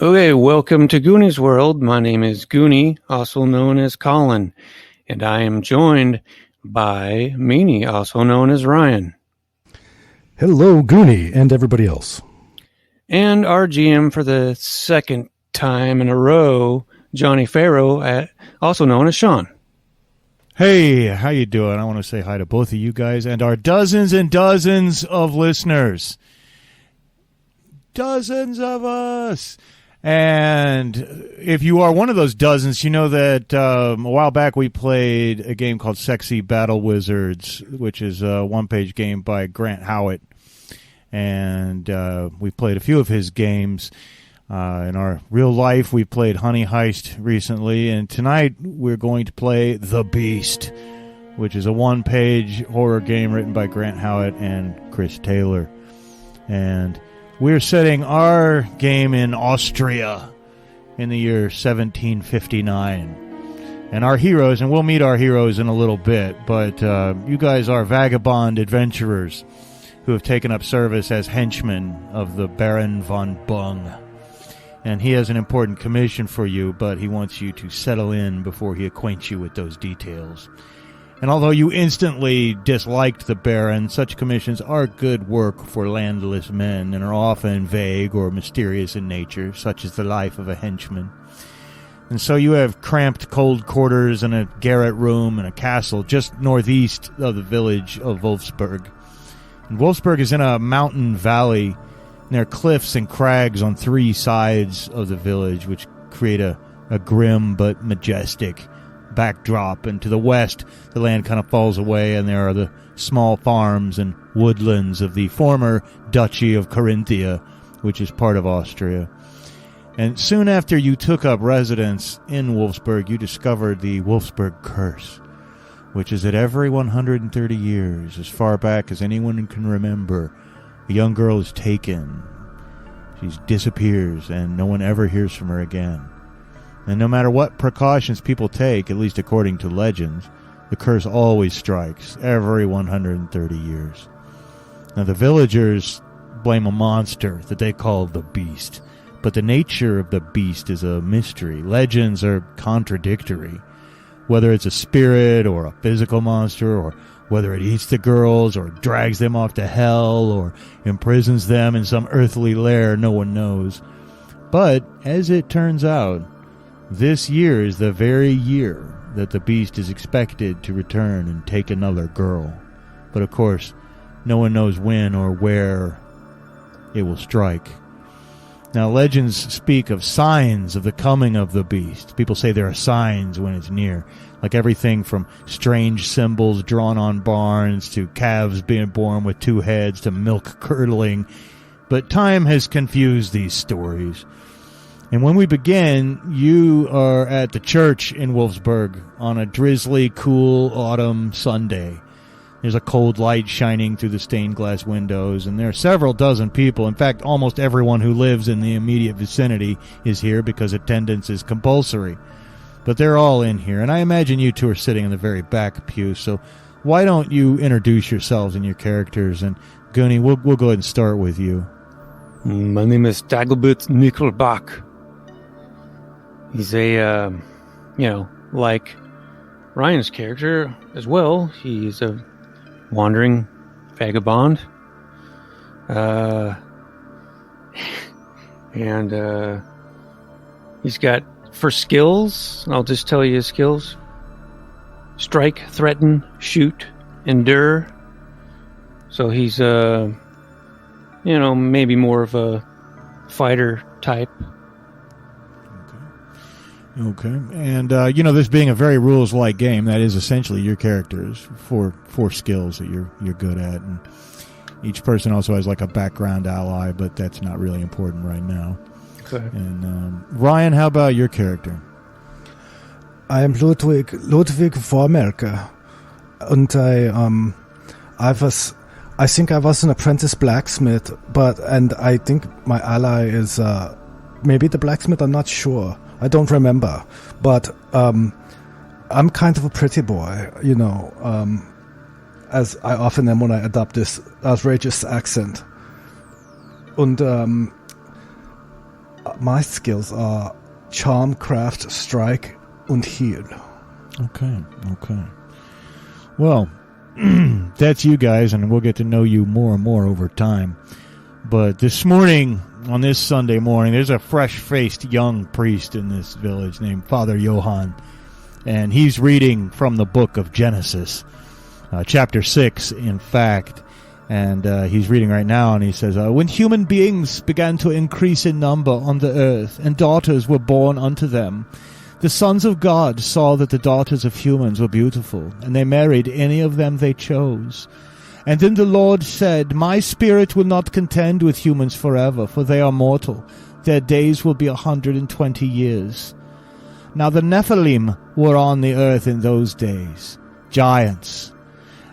Okay, welcome to Goonie's World. My name is Goonie, also known as Colin, and I am joined by Meanie, also known as Ryan. Hello, Goonie, and everybody else. And our GM for the second time in a row, Johnny Farrow, also known as Sean. Hey, how you doing? I want to say hi to both of you guys and our dozens and dozens of listeners. Dozens of us. And if you are one of those dozens, you know that a while back we played a game called Sexy Battle Wizards, which is a one-page game by Grant Howitt. And we've played a few of his games. In our real life, we played Honey Heist recently. And tonight we're going to play The Beast, which is a one-page horror game written by Grant Howitt and Chris Taylor. And we're setting our game in Austria in the year 1759. And our heroes, and we'll meet our heroes in a little bit, but you guys are vagabond adventurers who have taken up service as henchmen of the Baron Von Bung. And he has an important commission for you, but he wants you to settle in before he acquaints you with those details. And although you instantly disliked the Baron, such commissions are good work for landless men and are often vague or mysterious in nature, such as the life of a henchman. And so you have cramped cold quarters and a garret room and a castle just northeast of the village of Wolfsburg. And Wolfsburg is in a mountain valley, and there are cliffs and crags on three sides of the village, which create a grim but majestic backdrop. And to the west, the land kind of falls away, and there are the small farms and woodlands of the former Duchy of Carinthia, which is part of Austria. And soon after you took up residence in Wolfsburg, you discovered the Wolfsburg curse, which is that every 130 years, as far back as anyone can remember, a young girl is taken. She disappears, and no one ever hears from her again. And no matter what precautions people take, at least according to legends, the curse always strikes every 130 years. Now, the villagers blame a monster that they call the Beast, but the nature of the Beast is a mystery. Legends are contradictory. Whether it's a spirit or a physical monster, or whether it eats the girls or drags them off to hell or imprisons them in some earthly lair, no one knows. But, as it turns out, this year is the very year that the Beast is expected to return and take another girl. But of course, no one knows when or where it will strike. Now, legends speak of signs of the coming of the Beast. People say there are signs when it's near, like everything from strange symbols drawn on barns to calves being born with two heads to milk curdling. But time has confused these stories. And when we begin, you are at the church in Wolfsburg on a drizzly, cool autumn Sunday. There's a cold light shining through the stained glass windows, and there are several dozen people. In fact, almost everyone who lives in the immediate vicinity is here because attendance is compulsory. But they're all in here, and I imagine you two are sitting in the very back pew, so why don't you introduce yourselves and your characters? And Goonie, we'll go ahead and start with you. My name is Dagobert Nickolbach. He's a, like Ryan's character as well. He's a wandering vagabond. And he's got, for skills, I'll just tell you his skills: strike, threaten, shoot, endure. So he's, maybe more of a fighter type. Okay. And, this being a very rules-like game, that is essentially your characters for skills that you're good at. And each person also has like a background ally, but that's not really important right now. Okay. And Ryan, how about your character? I am Ludwig Vormelker, and I think I was an apprentice blacksmith, and I think my ally is maybe the blacksmith. I'm not sure. I don't remember, but I'm kind of a pretty boy, as I often am when I adopt this outrageous accent. And My skills are charm, craft, strike, und heal. Okay. Well, that's you guys, and we'll get to know you more and more over time. But this morning, on this Sunday morning, there's a fresh-faced young priest in this village named Father Johann, and he's reading from the book of Genesis, chapter 6, in fact. And he's reading right now, and he says, when human beings began to increase in number on the earth, and daughters were born unto them, the sons of God saw that the daughters of humans were beautiful, and they married any of them they chose. And then the Lord said, my spirit will not contend with humans forever, for they are mortal. Their days will be 120 years. Now the Nephilim were on the earth in those days, giants.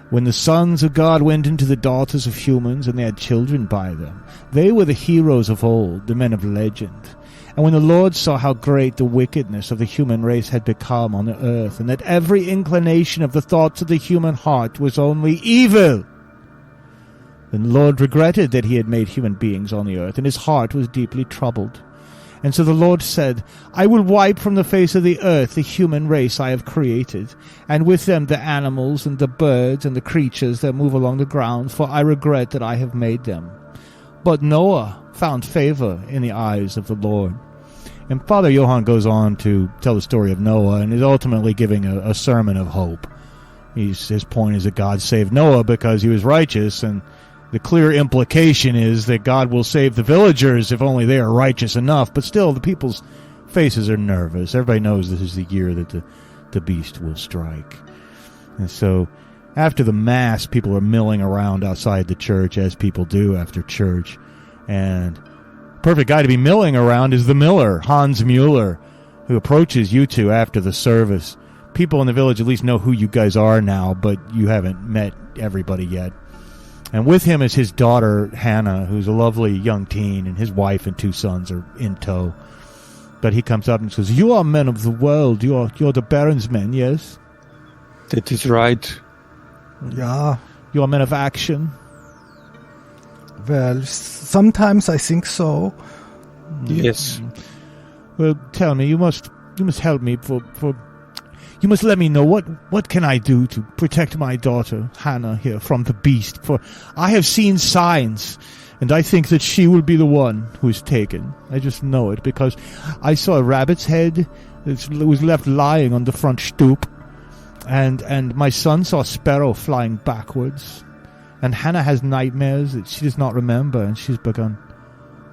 When the sons of God went into the daughters of humans, and they had children by them, they were the heroes of old, the men of legend. And when the Lord saw how great the wickedness of the human race had become on the earth, and that every inclination of the thoughts of the human heart was only evil, then the Lord regretted that he had made human beings on the earth, and his heart was deeply troubled. And so the Lord said, I will wipe from the face of the earth the human race I have created, and with them the animals and the birds and the creatures that move along the ground, for I regret that I have made them. But Noah found favor in the eyes of the Lord. And Father Johann goes on to tell the story of Noah, and is ultimately giving a sermon of hope. His point is that God saved Noah because he was righteous, and the clear implication is that God will save the villagers if only they are righteous enough. But still, the people's faces are nervous. Everybody knows this is the year that the beast will strike. And so, after the Mass, people are milling around outside the church, as people do after church. And the perfect guy to be milling around is the miller, Hans Mueller, who approaches you two after the service. People in the village at least know who you guys are now, but you haven't met everybody yet. And with him is his daughter, Hannah, who's a lovely young teen, and his wife and 2 sons are in tow. But he comes up and says, you are men of the world. You're the Baron's men, yes? That is right. Yeah. You are men of action? Well, sometimes I think so. Yes. Well, tell me, you must help me for you must let me know what can I do to protect my daughter, Hannah, here from the beast, for I have seen signs, and I think that she will be the one who is taken. I just know it, because I saw a rabbit's head that was left lying on the front stoop, and my son saw a sparrow flying backwards, and Hannah has nightmares that she does not remember, and she's begun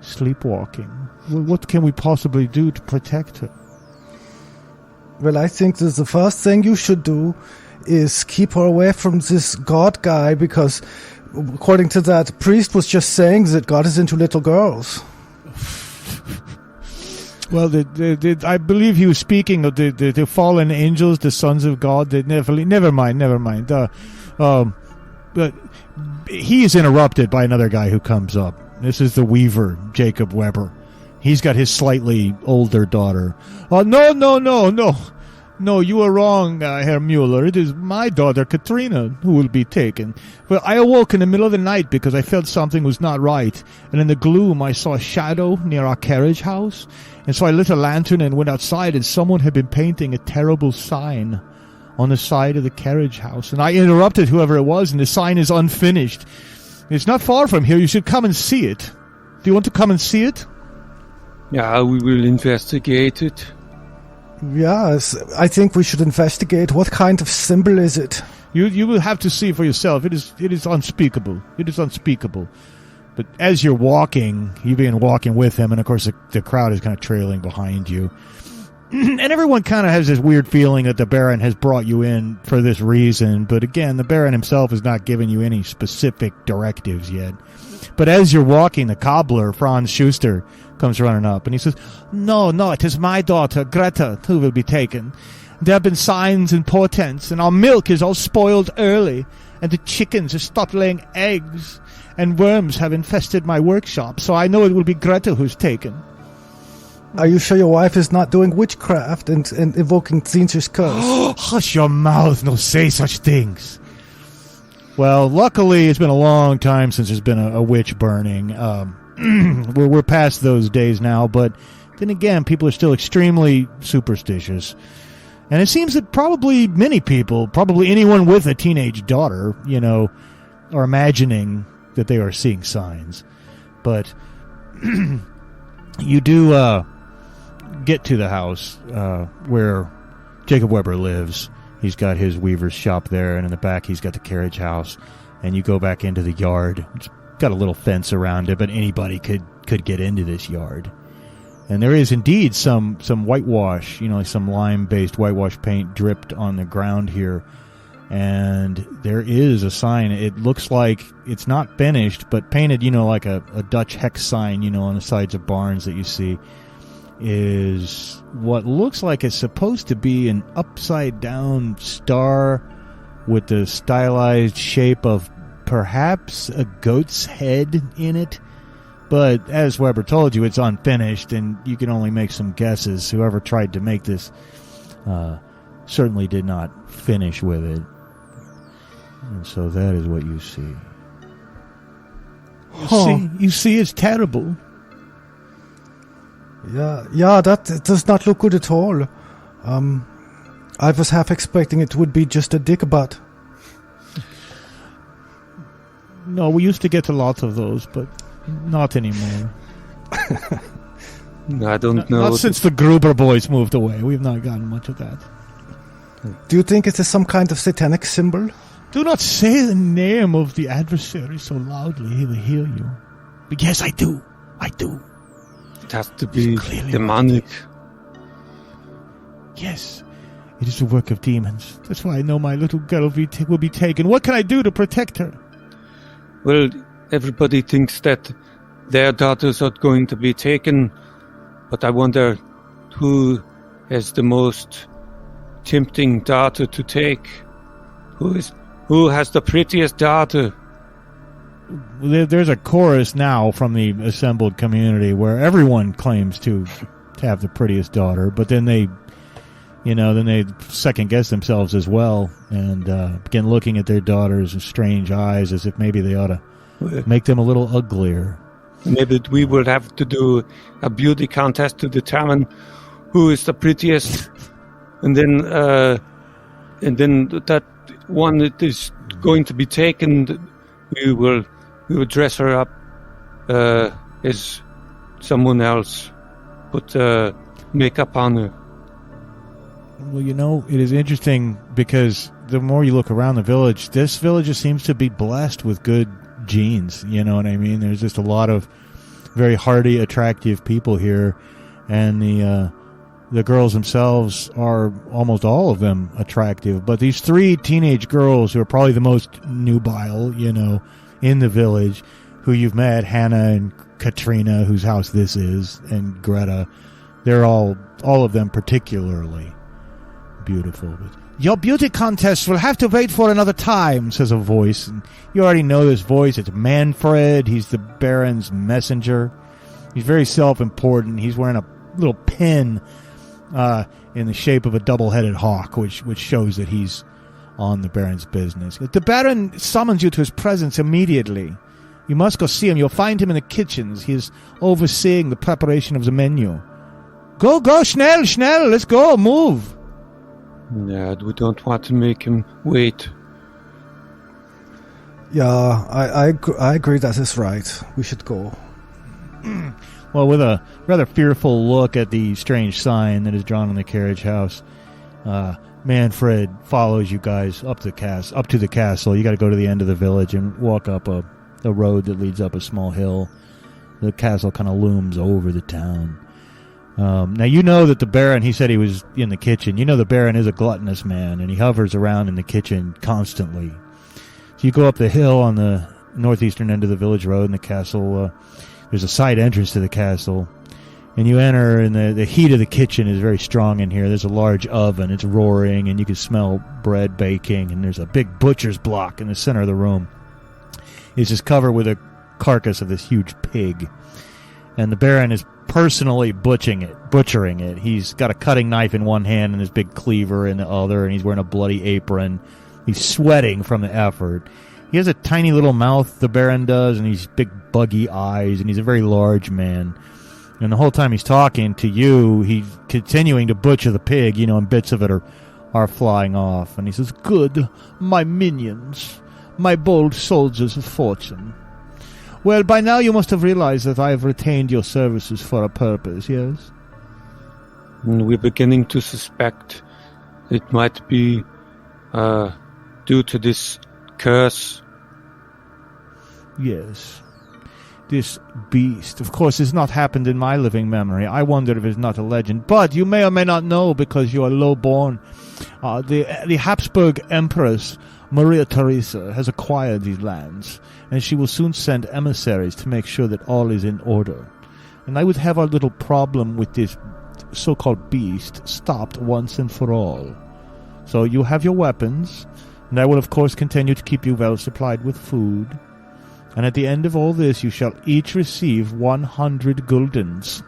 sleepwalking. Well, what can we possibly do to protect her? Well, I think that the first thing you should do is keep her away from this God guy, because according to that priest was just saying that God is into little girls. Well, I believe he was speaking of the fallen angels, the sons of God. Never mind. But he is interrupted by another guy who comes up. This is the weaver, Jacob Weber. He's got his slightly older daughter. Oh, no, you are wrong, Herr Mueller. It is my daughter, Katrina, who will be taken. Well, I awoke in the middle of the night because I felt something was not right. And in the gloom, I saw a shadow near our carriage house. And so I lit a lantern and went outside, and someone had been painting a terrible sign on the side of the carriage house. And I interrupted whoever it was, and the sign is unfinished. It's not far from here. You should come and see it. Do you want to come and see it? Yeah, we will investigate it. Yes, I think we should investigate. What kind of symbol is it? You will have to see for yourself. It is unspeakable. It is unspeakable. But as you're walking, you begin walking with him, and of course the crowd is kind of trailing behind you. And everyone kind of has this weird feeling that the Baron has brought you in for this reason. But again, the Baron himself has not given you any specific directives yet. But as you're walking, the cobbler, Franz Schuster, comes running up, and he says, No, it is my daughter, Greta, who will be taken. There have been signs and portents, and our milk is all spoiled early, and the chickens have stopped laying eggs, and worms have infested my workshop, so I know it will be Greta who's taken. Are you sure your wife is not doing witchcraft and invoking Caesar's curse? Hush your mouth, no say such things. Well, luckily, it's been a long time since there's been a witch burning. we're past those days now, but then again, people are still extremely superstitious. And it seems that probably many people, probably anyone with a teenage daughter, are imagining that they are seeing signs. But you do get to the house where Jacob Weber lives. He's got his weaver's shop there, and in the back he's got the carriage house. And you go back into the yard. It's got a little fence around it, but anybody could get into this yard. And there is indeed some whitewash, some lime-based whitewash paint dripped on the ground here. And there is a sign. It looks like it's not finished, but painted, like a Dutch hex sign, on the sides of barns that you see, is what looks like it's supposed to be an upside-down star with the stylized shape of perhaps a goat's head in it. But as Weber told you, it's unfinished, and you can only make some guesses. Whoever tried to make this certainly did not finish with it. And so that is what you see. You see it's terrible. Yeah, that does not look good at all. I was half expecting it would be just a Dagobert. No, we used to get a lot of those, but not anymore. I don't know. Not since the Gruber boys moved away. We've not gotten much of that. Do you think it is some kind of satanic symbol? Do not say the name of the adversary so loudly, he will hear you. But yes, I do. It has to be demonic. Yes, it is the work of demons. That's why I know my little girl will be taken. What can I do to protect her? Well, everybody thinks that their daughters are going to be taken, but I wonder who is the most tempting daughter to take. Who has the prettiest daughter? There's a chorus now from the assembled community where everyone claims to have the prettiest daughter, but then they second guess themselves as well and begin looking at their daughters with strange eyes as if maybe they ought to make them a little uglier. Maybe we will have to do a beauty contest to determine who is the prettiest, and then that one that is going to be taken, we will dress her up as someone else, put makeup on her. Well, it is interesting because the more you look around the village, this village just seems to be blessed with good genes. You know what I mean? There's just a lot of very hardy, attractive people here, and the girls themselves are almost all of them attractive. But these three teenage girls who are probably the most nubile, in the village, who you've met, Hannah and Katrina, whose house this is, and Greta, they're all of them particularly beautiful. But your beauty contest will have to wait for another time, says a voice. And you already know this voice. It's Manfred. He's the Baron's messenger. He's very self-important. He's wearing a little pin in the shape of a double-headed hawk, which shows that he's on the Baron's business. The Baron summons you to his presence immediately. You must go see him. You'll find him in the kitchens. He's overseeing the preparation of the menu. Go, schnell, let's go, move. Yeah, we don't want to make him wait. Yeah, I agree that is right. We should go. Well, with a rather fearful look at the strange sign that is drawn on the carriage house, Manfred follows you guys up to the castle. You got to go to the end of the village and walk up a road that leads up a small hill. The castle kind of looms over the town. Now, you know that the Baron, he said he was in the kitchen. You know the Baron is a gluttonous man, and he hovers around in the kitchen constantly. So you go up the hill on the northeastern end of the village road, and the castle, there's a side entrance to the castle. And you enter, and the heat of the kitchen is very strong in here. There's a large oven. It's roaring, and you can smell bread baking. And there's a big butcher's block in the center of the room. It's just covered with a carcass of this huge pig. And the Baron is personally butchering it. He's got a cutting knife in one hand and his big cleaver in the other, and he's wearing a bloody apron. He's sweating from the effort. He has a tiny little mouth, the Baron does, and he's big buggy eyes, and he's a very large man. And the whole time he's talking to you, he's continuing to butcher the pig, and bits of it are flying off. And he says, "Good, my minions, my bold soldiers of fortune. Well, by now you must have realized that I have retained your services for a purpose, yes?" We're beginning to suspect it might be due to this curse. Yes. This beast, of course, has not happened in my living memory. I wonder if it's not a legend. But you may or may not know, because you are low-born, the Habsburg Empress, Maria Theresa, has acquired these lands, and she will soon send emissaries to make sure that all is in order. And I would have our little problem with this so-called beast stopped once and for all. So you have your weapons, and I will, of course, continue to keep you well supplied with food. And at the end of all this, you shall each receive 100 guldens.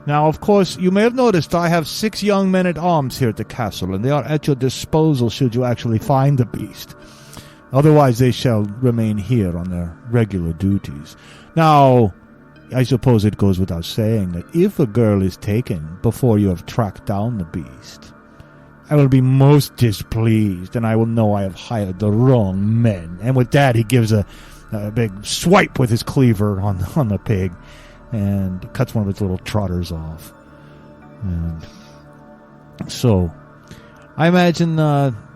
Now, of course, you may have noticed I have 6 young men-at-arms here at the castle, and they are at your disposal should you actually find the beast. Otherwise, they shall remain here on their regular duties. Now, I suppose it goes without saying that if a girl is taken before you have tracked down the beast, I will be most displeased, and I will know I have hired the wrong men. And with that, he gives a big swipe with his cleaver on the pig and cuts one of its little trotters off. And so, I imagine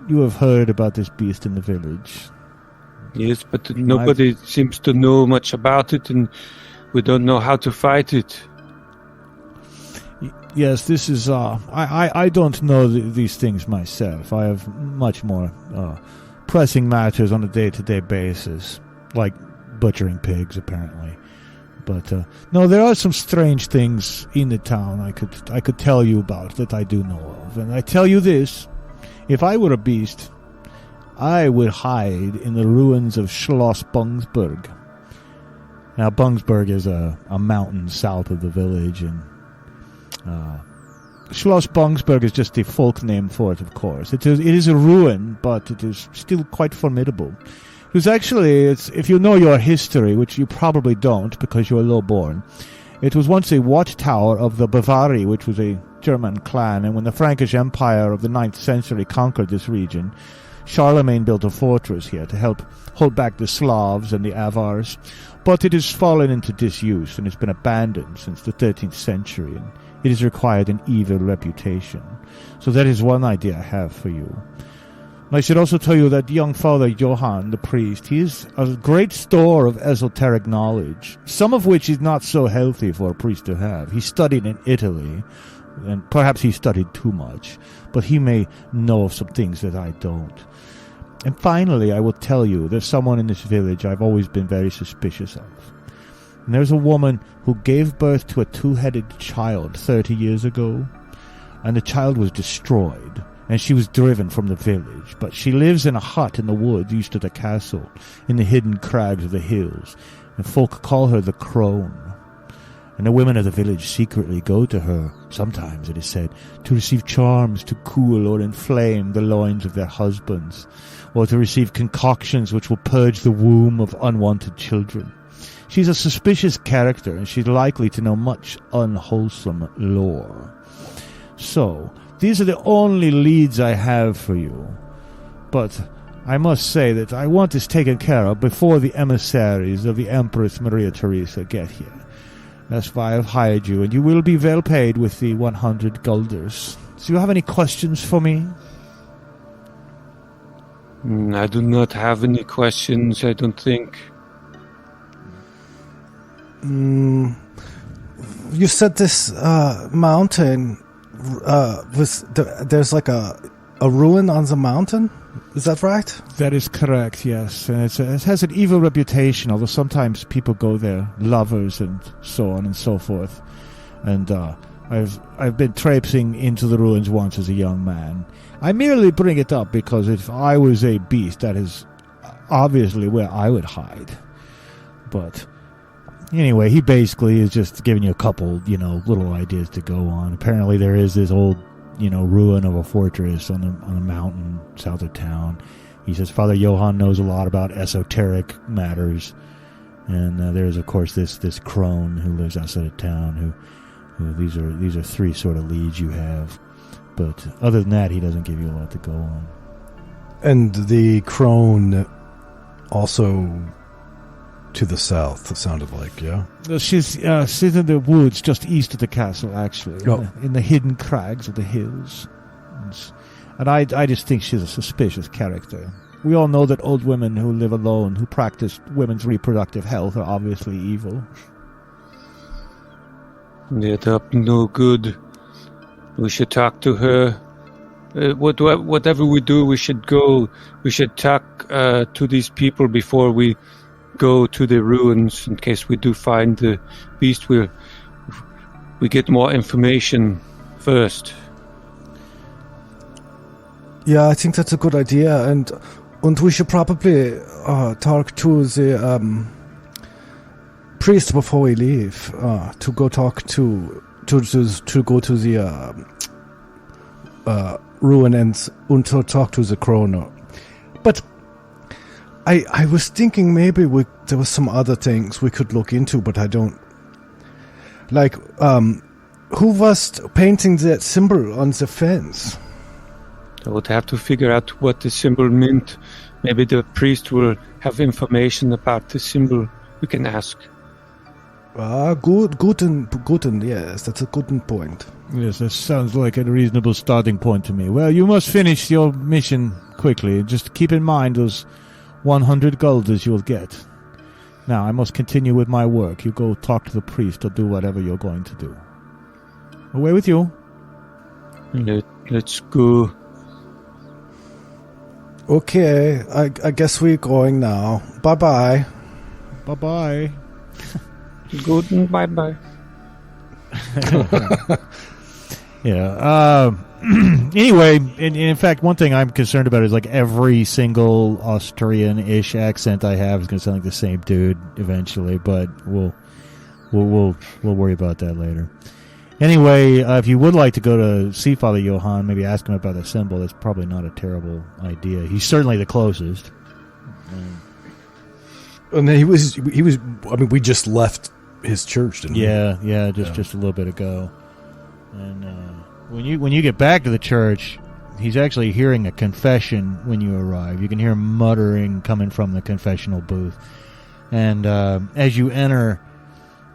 you have heard about this beast in the village. Yes, but nobody seems to know much about it, and we don't know how to fight it. Yes, this is... I don't know these things myself. I have much more pressing matters on a day-to-day basis, like butchering pigs, apparently. But no, there are some strange things in the town I could tell you about that I do know of. And I tell you this, if I were a beast, I would hide in the ruins of Schloss Bungsberg. Now, Bungsberg is a mountain south of the village, and Schloss Bungsberg is just the folk name for it, of course. It is a ruin, but it is still quite formidable. It was actually, if you know your history, which you probably don't because you are low-born, it was once a watchtower of the Bavarii, which was a German clan, and when the Frankish Empire of the 9th century conquered this region, Charlemagne built a fortress here to help hold back the Slavs and the Avars, but it has fallen into disuse and has been abandoned since the 13th century, and it has acquired an evil reputation. So that is one idea I have for you. I should also tell you that young Father Johann, the priest, he is a great store of esoteric knowledge, some of which is not so healthy for a priest to have. He studied in Italy, and perhaps he studied too much, but he may know of some things that I don't. And finally, I will tell you, there's someone in this village I've always been very suspicious of. And there's a woman who gave birth to a 2-headed child 30 years ago, and the child was destroyed. And she was driven from the village, but she lives in a hut in the woods east of the castle, in the hidden crags of the hills, and folk call her the Crone. And the women of the village secretly go to her, sometimes it is said, to receive charms to cool or inflame the loins of their husbands, or to receive concoctions which will purge the womb of unwanted children. She's a suspicious character, and she's likely to know much unwholesome lore. So, these are the only leads I have for you. But I must say that I want this taken care of before the emissaries of the Empress Maria Theresa get here. That's why I've hired you, and you will be well paid with the 100 gulders. Do you have any questions for me? I do not have any questions, I don't think. You said this mountain... there's like a ruin on the mountain? Is that right? That is correct, yes. And it has an evil reputation, although sometimes people go there, lovers and so on and so forth. And I've been traipsing into the ruins once as a young man. I merely bring it up because if I was a beast, that is obviously where I would hide. But anyway, he basically is just giving you a couple, little ideas to go on. Apparently there is this old, ruin of a fortress on a mountain south of town. he says Father Johann knows a lot about esoteric matters, and there's of course this crone who lives outside of town. Who these are three sort of leads you have, but other than that, he doesn't give you a lot to go on. And the crone also to the south, it sounded like, yeah? She's in the woods just east of the castle, actually, in the hidden crags of the hills. And I just think she's a suspicious character. We all know that old women who live alone, who practice women's reproductive health, are obviously evil. They're up no good. We should talk to her. Whatever we do, we should go. We should talk to these people before we go to the ruins, in case we do find the beast. We get more information first. Yeah, I think that's a good idea, and we should probably talk to the priest before we leave. To go talk to go to the ruin and to talk to the crone. But I was thinking maybe there was some other things we could look into, but I don't. Like, who was painting that symbol on the fence? I would have to figure out what the symbol meant. Maybe the priest will have information about the symbol. We can ask. Good, and yes, that's a good point. Yes, that sounds like a reasonable starting point to me. Well, you must finish your mission quickly. Just keep in mind those 100 gulders you'll get. Now, I must continue with my work. You go talk to the priest or do whatever you're going to do. Away with you. Let's go. Okay, I guess we're going now. Bye-bye. Bye-bye. Good and bye-bye. Yeah. Anyway, in fact, one thing I'm concerned about is like every single Austrian-ish accent I have is going to sound like the same dude eventually, but we'll worry about that later. Anyway, if you would like to go to see Father Johann, maybe ask him about the symbol. That's probably not a terrible idea. He's certainly the closest. And he was. I mean, we just left his church, didn't we? Yeah, just a little bit ago. And when you get back to the church, he's actually hearing a confession when you arrive. You can hear muttering coming from the confessional booth. And as you enter,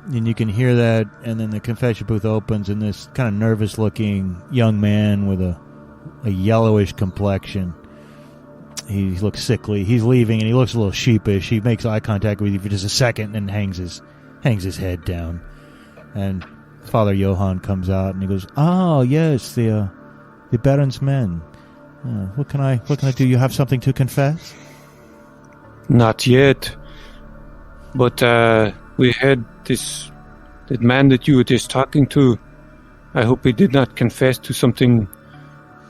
and you can hear that, and then the confession booth opens, and this kind of nervous-looking young man with a yellowish complexion. He looks sickly. He's leaving, and he looks a little sheepish. He makes eye contact with you for just a second, and hangs his head down. And Father Johann comes out, and he goes, "Oh yes, the Baron's men. What can I do? You have something to confess?" Not yet, but we had that man that you were just talking to. I hope he did not confess to something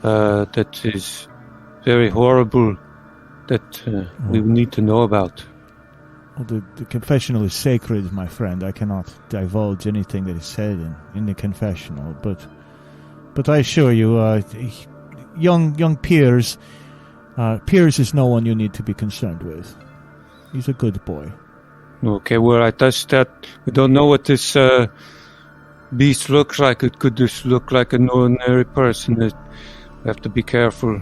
that is very horrible that we need to know about. Well, the confessional is sacred, my friend. I cannot divulge anything that is said in the confessional. But I assure you, young Piers is no one you need to be concerned with. He's a good boy. Okay, well, I touched that. We don't know what this beast looks like. It could just look like an ordinary person. We have to be careful.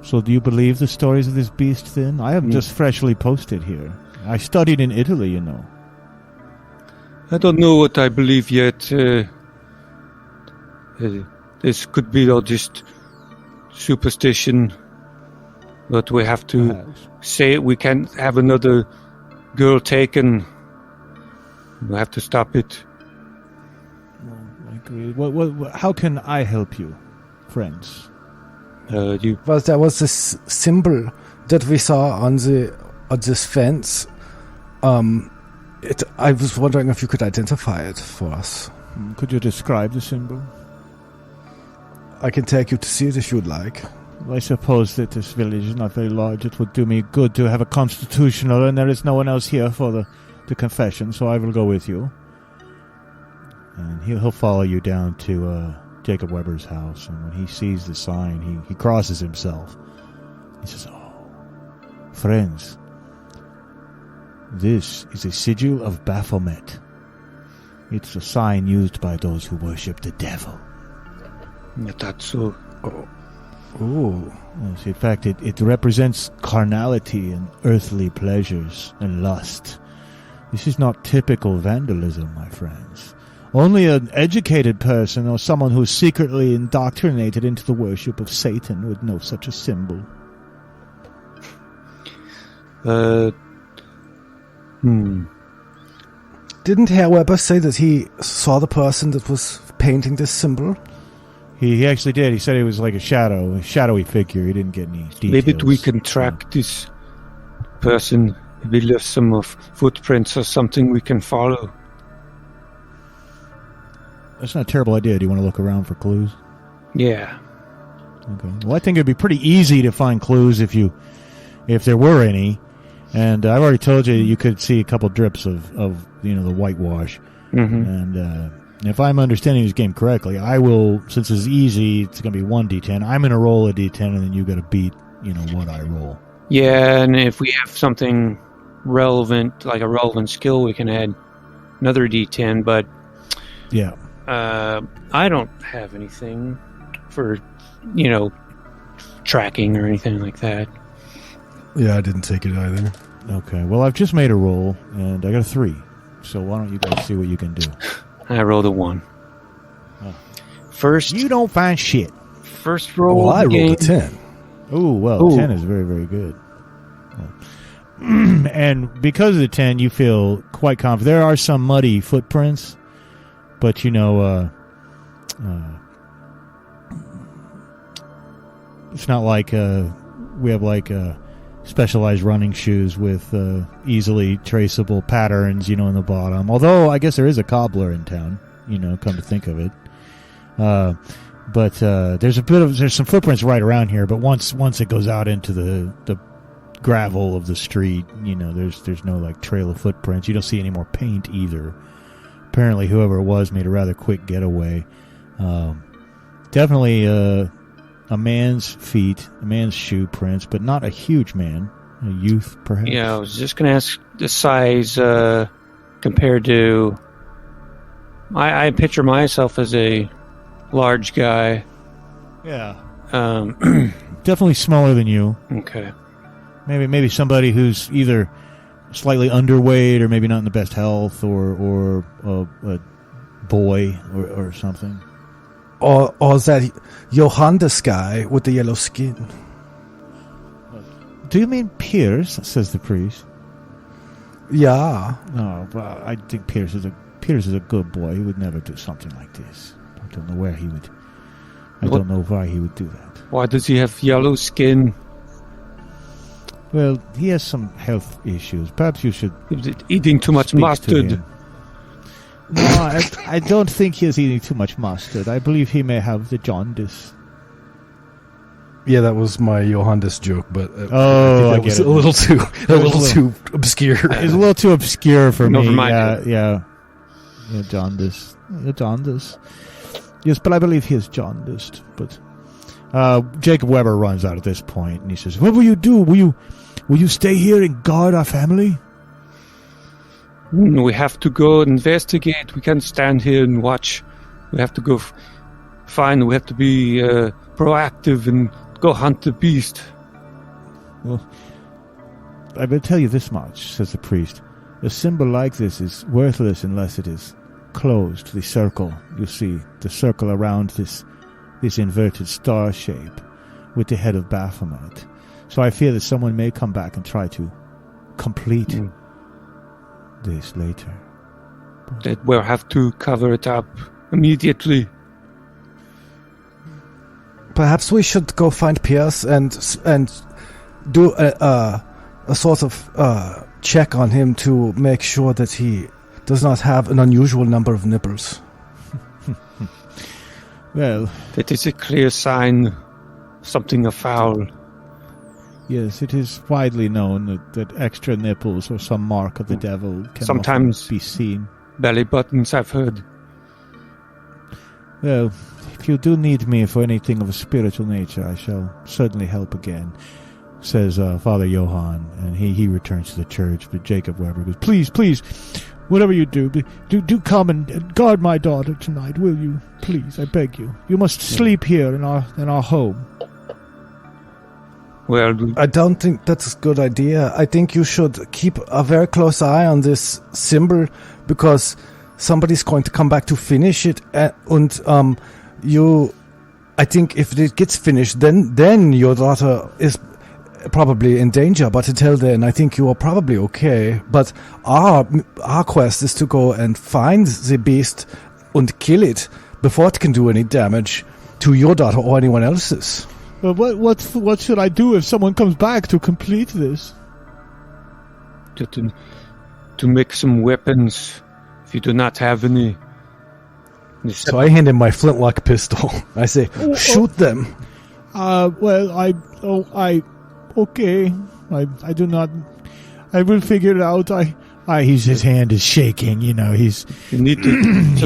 So do you believe the stories of this beast, then? I am just freshly posted here. I studied in Italy, you know. I don't know what I believe yet. This could be all just superstition. But we have to say we can't have another girl taken. We have to stop it. Well, I agree. How can I help you, friends? Well, there was this symbol that we saw on this fence. I was wondering if you could identify it for us. Could you describe the symbol? I can take you to see it if you'd like. I suppose that this village is not very large. It would do me good to have a constitutional, and there is no one else here for the confession, so I will go with you. And he'll follow you down to Jacob Weber's house, and when he sees the sign, he crosses himself. He says, "Oh, Friends, this is a sigil of Baphomet. It's a sign used by those who worship the devil. That's so. Ooh. Yes, in fact, it represents carnality and earthly pleasures and lust. This is not typical vandalism, my friends. Only an educated person or someone who is secretly indoctrinated into the worship of Satan would know such a symbol. Didn't Herr Weber say that he saw the person that was painting this symbol? He actually did. He said it was like a shadowy figure. He didn't get any details. Maybe we can track this person. Maybe left some of footprints or something we can follow. That's not a terrible idea. Do you want to look around for clues? Yeah. Okay. Well, I think it'd be pretty easy to find clues if there were any. And I've already told you you could see a couple drips of the whitewash. Mm-hmm. And if I'm understanding this game correctly, I will, since it's easy, it's going to be 1d10. I'm going to roll a d10, and then you got to beat, what I roll. Yeah, and if we have something relevant, like a relevant skill, we can add another d10, but yeah, I don't have anything for, tracking or anything like that. Yeah, I didn't take it either. Okay, well, I've just made a roll, and I got a 3. So why don't you guys see what you can do? I rolled a 1. Oh. First, you don't find shit. First roll. Well, I rolled a 10. Oh, well, 10 is very, very good. And because of the 10, you feel quite confident. There are some muddy footprints, but it's not like we have like specialized running shoes with easily traceable patterns, in the bottom. Although I guess there is a cobbler in town, come to think of it. But there's some footprints right around here. But once it goes out into the gravel of the street, there's no like trail of footprints. You don't see any more paint either. Apparently, whoever it was made a rather quick getaway. Definitely a man's feet, a man's shoe prints, but not a huge man. A youth, perhaps? Yeah, I was just going to ask the size compared to... I picture myself as a large guy. Yeah. Definitely smaller than you. Okay. Maybe somebody who's either slightly underweight or maybe not in the best health or a boy or something. Or that Johannes guy with the yellow skin. Do you mean Pierce? Says the priest. Yeah. No, well, I think Pierce is a good boy. He would never do something like this. I don't know where he would. I don't know why he would do that. Why does he have yellow skin? Well, he has some health issues. Perhaps you should. Eating too much mustard. No, I don't think he is eating too much mustard. I believe he may have the jaundice. Yeah, that was my Johannes joke, but I was a little too obscure. It's a little too obscure for me. Yeah, jaundice. Jaundice. Yes, but I believe he is jaundiced. But Jacob Weber runs out at this point, and he says, "What will you do? Will you stay here and guard our family?" We have to go investigate. We can't stand here and watch. We have to go find. We have to be proactive and go hunt the beast. Well, I will tell you this much, says the priest. A symbol like this is worthless unless it is closed. The circle, you see, the circle around this inverted star shape with the head of Baphomet. So I fear that someone may come back and try to complete this later. That we'll have to cover it up immediately. Perhaps we should go find Pierce and do a sort of check on him to make sure that he does not have an unusual number of nipples. Well, that is a clear sign of something afoul. Yes, it is widely known that extra nipples or some mark of the devil can sometimes be seen. Belly buttons, I've heard. Well, if you do need me for anything of a spiritual nature, I shall certainly help again. says Father Johann, and he returns to the church. But Jacob Weber goes, please, whatever you do come and guard my daughter tonight, will you? Please, I beg you. You must sleep here in our home. Well, I don't think that's a good idea. I think you should keep a very close eye on this symbol, because somebody's going to come back to finish it, and I think if it gets finished, then your daughter is probably in danger, but until then I think you are probably okay. But our quest is to go and find the beast and kill it before it can do any damage to your daughter or anyone else's. Well, what should I do if someone comes back to complete this? To make some weapons, if you do not have any. So I hand him my flintlock pistol. I say, shoot them. Okay. I do not. I will figure it out. His hand is shaking. You know, You need to.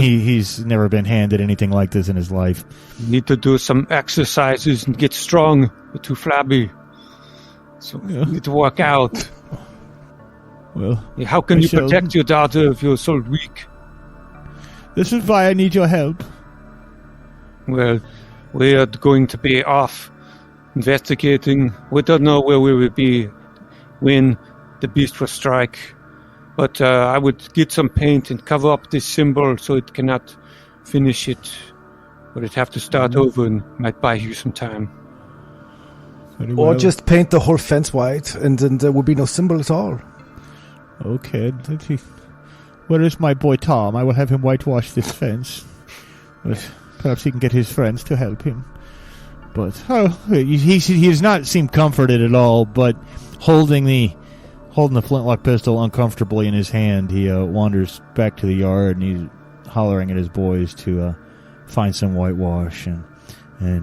he's never been handed anything like this in his life. You need to do some exercises and get strong. You're too flabby. So you need to work out. Well, How can you protect your daughter if you're so weak? this is why I need your help. Well, we are going to be off investigating. We don't know where we will be when the beast will strike. But I would get some paint and cover up this symbol so it cannot finish it. But it'd have to start over and might buy you some time. Very Or well. just paint the whole fence white, and then there will be no symbol at all. Okay. Where is my boy Tom? I will have him whitewash this fence. But perhaps he can get his friends to help him. But he does not seem comforted at all. But holding the flintlock pistol uncomfortably in his hand, he wanders back to the yard, and he's hollering at his boys to find some whitewash. And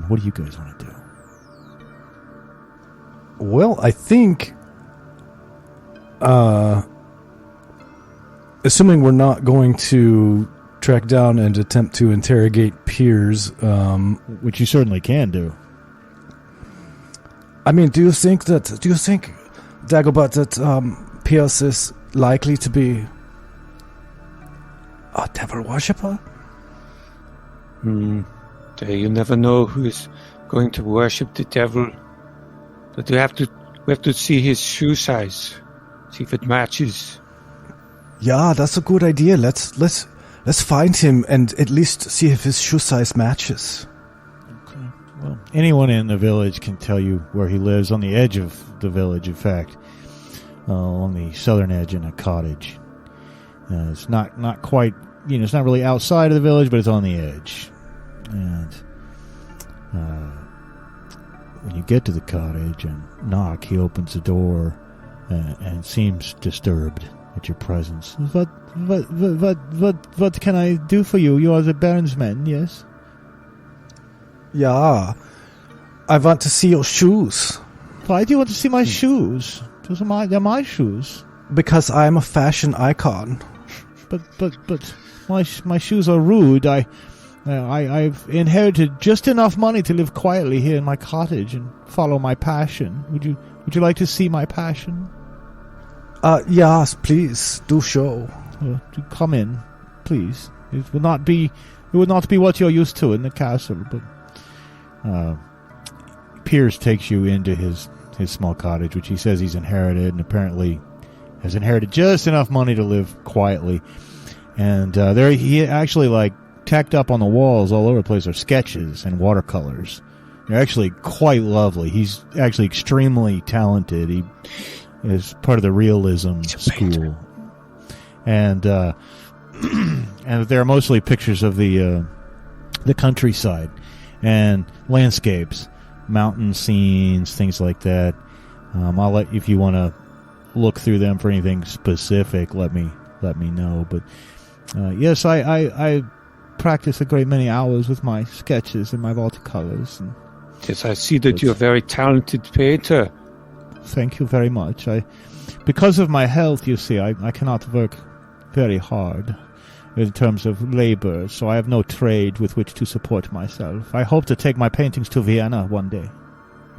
what do you guys want to do? Well, I think, assuming we're not going to track down and attempt to interrogate Piers, Which you certainly can do. I mean, do you think, Dagobert, that Piers is likely to be a devil worshipper? You never know who is going to worship the devil. But we have to see his shoe size, see if it matches. Yeah, that's a good idea. Let's find him and at least see if his shoe size matches. Okay. Well, anyone in the village can tell you where he lives, on the edge of the village, in fact. Along the southern edge in a cottage. It's not quite, it's not really outside of the village, but it's on the edge. And when you get to the cottage and knock, he opens the door and seems disturbed at your presence. What can I do for you? You are the Baron's men, yes? Yeah, I want to see your shoes. Why do you want to see my shoes? They're my shoes. Because I'm a fashion icon. But my shoes are rude. I've inherited just enough money to live quietly here in my cottage and follow my passion. Would you like to see my passion? Yes, please do show. Do come in, please. It would not be what you're used to in the castle. But Piers takes you into his small cottage, which he says he's inherited, and apparently has inherited just enough money to live quietly. And there he actually tacked up on the walls all over the place are sketches and watercolors. They're actually quite lovely. He's actually extremely talented. He is part of the realism school. And and there are mostly pictures of the countryside and landscapes, mountain scenes, things like that. I'll let, if you want to look through them for anything specific, let me know. But yes, I practice a great many hours with my sketches and my watercolors. And yes, I see that you're a very talented painter. Thank you very much. Because of my health, you see, I cannot work very hard in terms of labor, so I have no trade with which to support myself. I hope to take my paintings to Vienna one day.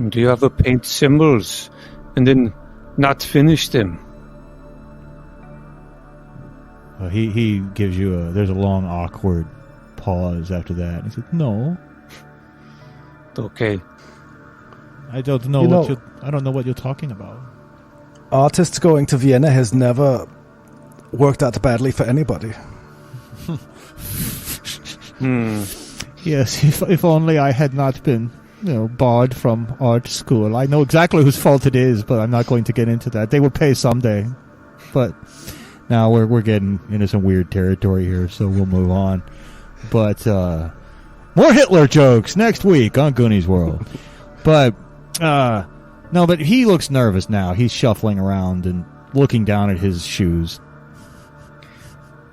Do you ever paint symbols and then not finish them? He gives you there's a long awkward pause after that. He said, "No, Okay. I don't know I don't know what you're talking about." Artists going to Vienna has never worked out badly for anybody. Yes, if only I had not been, barred from art school. I know exactly whose fault it is, but I'm not going to get into that. They will pay someday. But now we're getting into some weird territory here, so we'll move on. But more Hitler jokes next week on Goonies World. But no, but he looks nervous now. He's shuffling around and looking down at his shoes.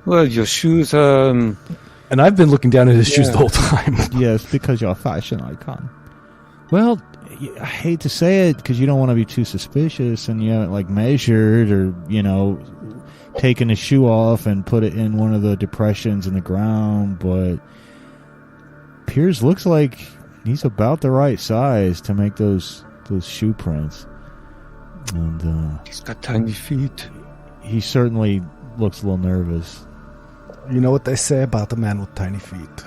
Well, your shoes, And I've been looking down at his shoes the whole time. Yes, because you're a fashion icon. Well, I hate to say it because you don't want to be too suspicious and you haven't measured or, taken a shoe off and put it in one of the depressions in the ground, but Piers looks like he's about the right size to make those shoe prints. And he's got tiny feet. He certainly looks a little nervous. You know what they say about the man with tiny feet?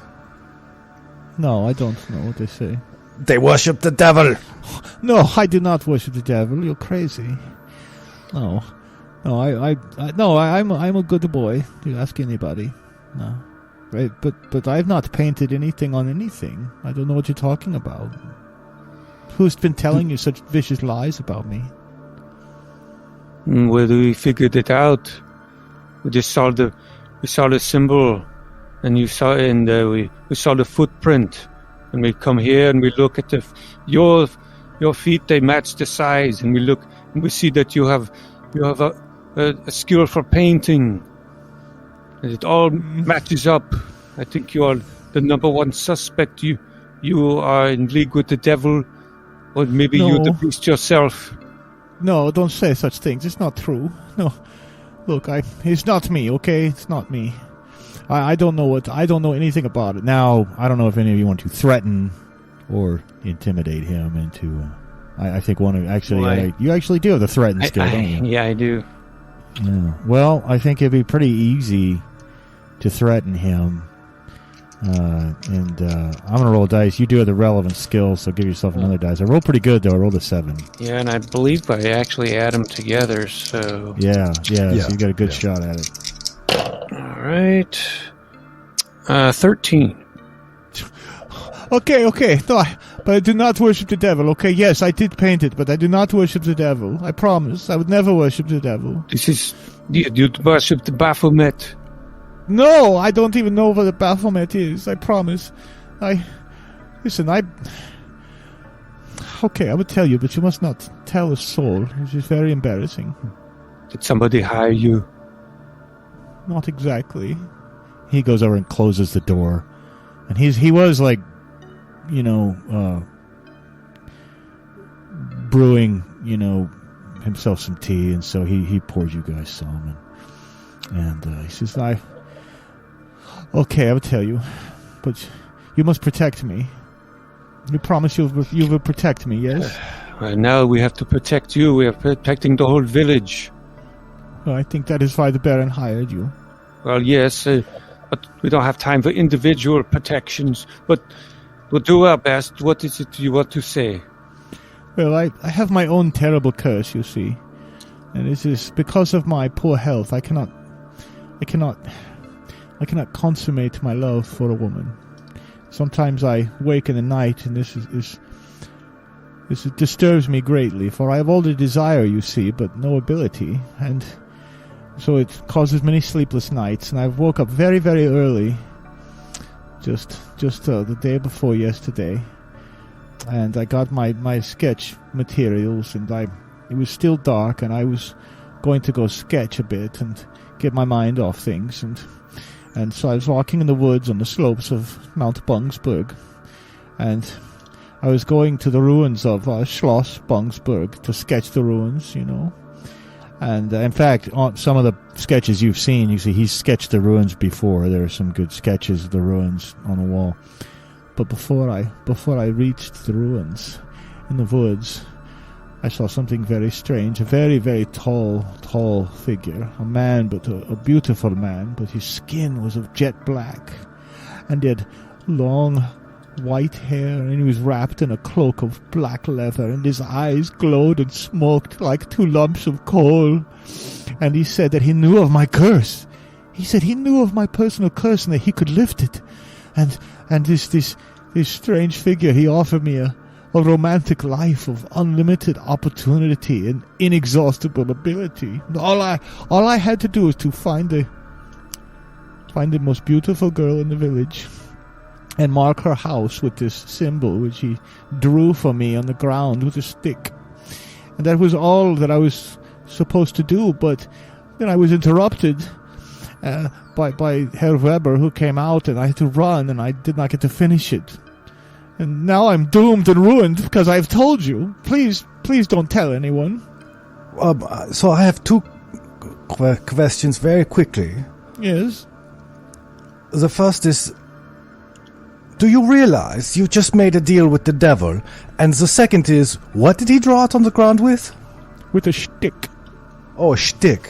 No, I don't know what they say. They worship the devil. No, I do not worship the devil. You're crazy. No, I'm a good boy. You ask anybody. No, right? But I've not painted anything on anything. I don't know what you're talking about. Who's been telling you such vicious lies about me? Well, we figured it out. We just saw the symbol, and we saw the footprint, and we come here and we look at your feet. They match the size, and we look and we see that you have a skill for painting, and it all matches up. I think you are the number one suspect. You are in league with the devil, or maybe you're the beast yourself. No, don't say such things. It's not true. No. Look, it's not me, okay? It's not me. I don't know anything about it. Now, I don't know if any of you want to threaten or intimidate him into... I think you actually do have the threaten skill, don't you? Yeah, I do. Yeah. Well, I think it'd be pretty easy to threaten him. I'm going to roll dice. You do have the relevant skill, so give yourself another dice. I rolled pretty good, though. I rolled a 7. Yeah, and I believe I actually add them together, so... Yeah, so you got a good shot at it. All right. 13. Okay. No, but I do not worship the devil, okay? Yes, I did paint it, but I do not worship the devil. I promise. I would never worship the devil. You worship the Baphomet. No, I don't even know what the Baphomet is. I promise. Okay, I would tell you, but you must not tell a soul. It is very embarrassing. Did somebody hire you? Not exactly. He goes over and closes the door, and he was brewing, himself some tea, and so he pours you guys some, and he says, Okay, I will tell you, but you must protect me. You promise you will protect me, yes? Well, now we have to protect you. We are protecting the whole village. Well, I think that is why the Baron hired you. Well, yes, but we don't have time for individual protections. But we'll do our best. What is it you want to say? Well, I have my own terrible curse, you see. And it is because of my poor health. I cannot consummate my love for a woman. Sometimes I wake in the night, and this disturbs me greatly, for I have all the desire, you see, but no ability, and so it causes many sleepless nights. And I woke up very, very early, just the day before yesterday, and I got my sketch materials, and it was still dark, and I was going to go sketch a bit and get my mind off things, and so I was walking in the woods on the slopes of Mount Bungsberg, and I was going to the ruins of Schloss Bungsberg to sketch the ruins, And in fact, on some of the sketches you see he's sketched the ruins before. There are some good sketches of the ruins on the wall. But before I reached the ruins, in the woods, I saw something very strange. A very, very tall figure. A man, but a beautiful man, but his skin was of jet black. And he had long white hair, and he was wrapped in a cloak of black leather, and his eyes glowed and smoked like 2 lumps of coal. And he said that he knew of my curse. He said he knew of my personal curse and that he could lift it. And this strange figure, he offered me a romantic life of unlimited opportunity and inexhaustible ability. All I had to do was to find the most beautiful girl in the village and mark her house with this symbol which he drew for me on the ground with a stick. And that was all that I was supposed to do, but then I was interrupted by Herr Weber, who came out, and I had to run, and I did not get to finish it. And now I'm doomed and ruined because I've told you. Please don't tell anyone. So I have 2 questions very quickly. Yes. The first is, do you realize you just made a deal with the devil? And the second is, what did he draw it on the ground with? With a shtick. Oh, a shtick.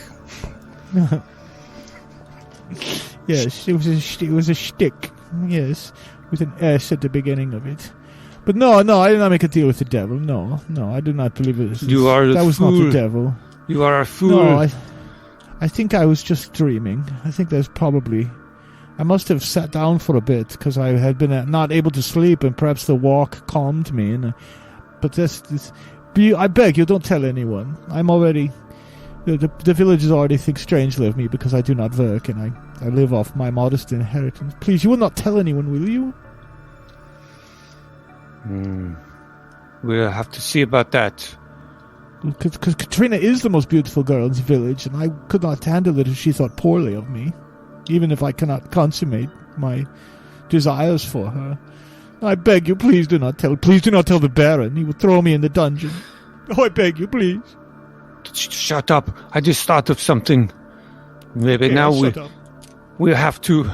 Yes, it was a shtick. Yes, with an S at the beginning of it. But no, I did not make a deal with the devil. No, I do not believe it. That was not the devil. You are a fool. No, I think I was just dreaming. I think that's probably... I must have sat down for a bit because I had been not able to sleep, and perhaps the walk calmed me. But this, I beg you, don't tell anyone. I'm already... The villagers already think strangely of me because I do not work, and I live off my modest inheritance. Please, you will not tell anyone, will you? We'll have to see about that. Because Katrina is the most beautiful girl in the village, and I could not handle it if she thought poorly of me, even if I cannot consummate my desires for her. I beg you, please do not tell the Baron. He will throw me in the dungeon. Oh, I beg you, please. Shut up. I just thought of something. Maybe now we have to...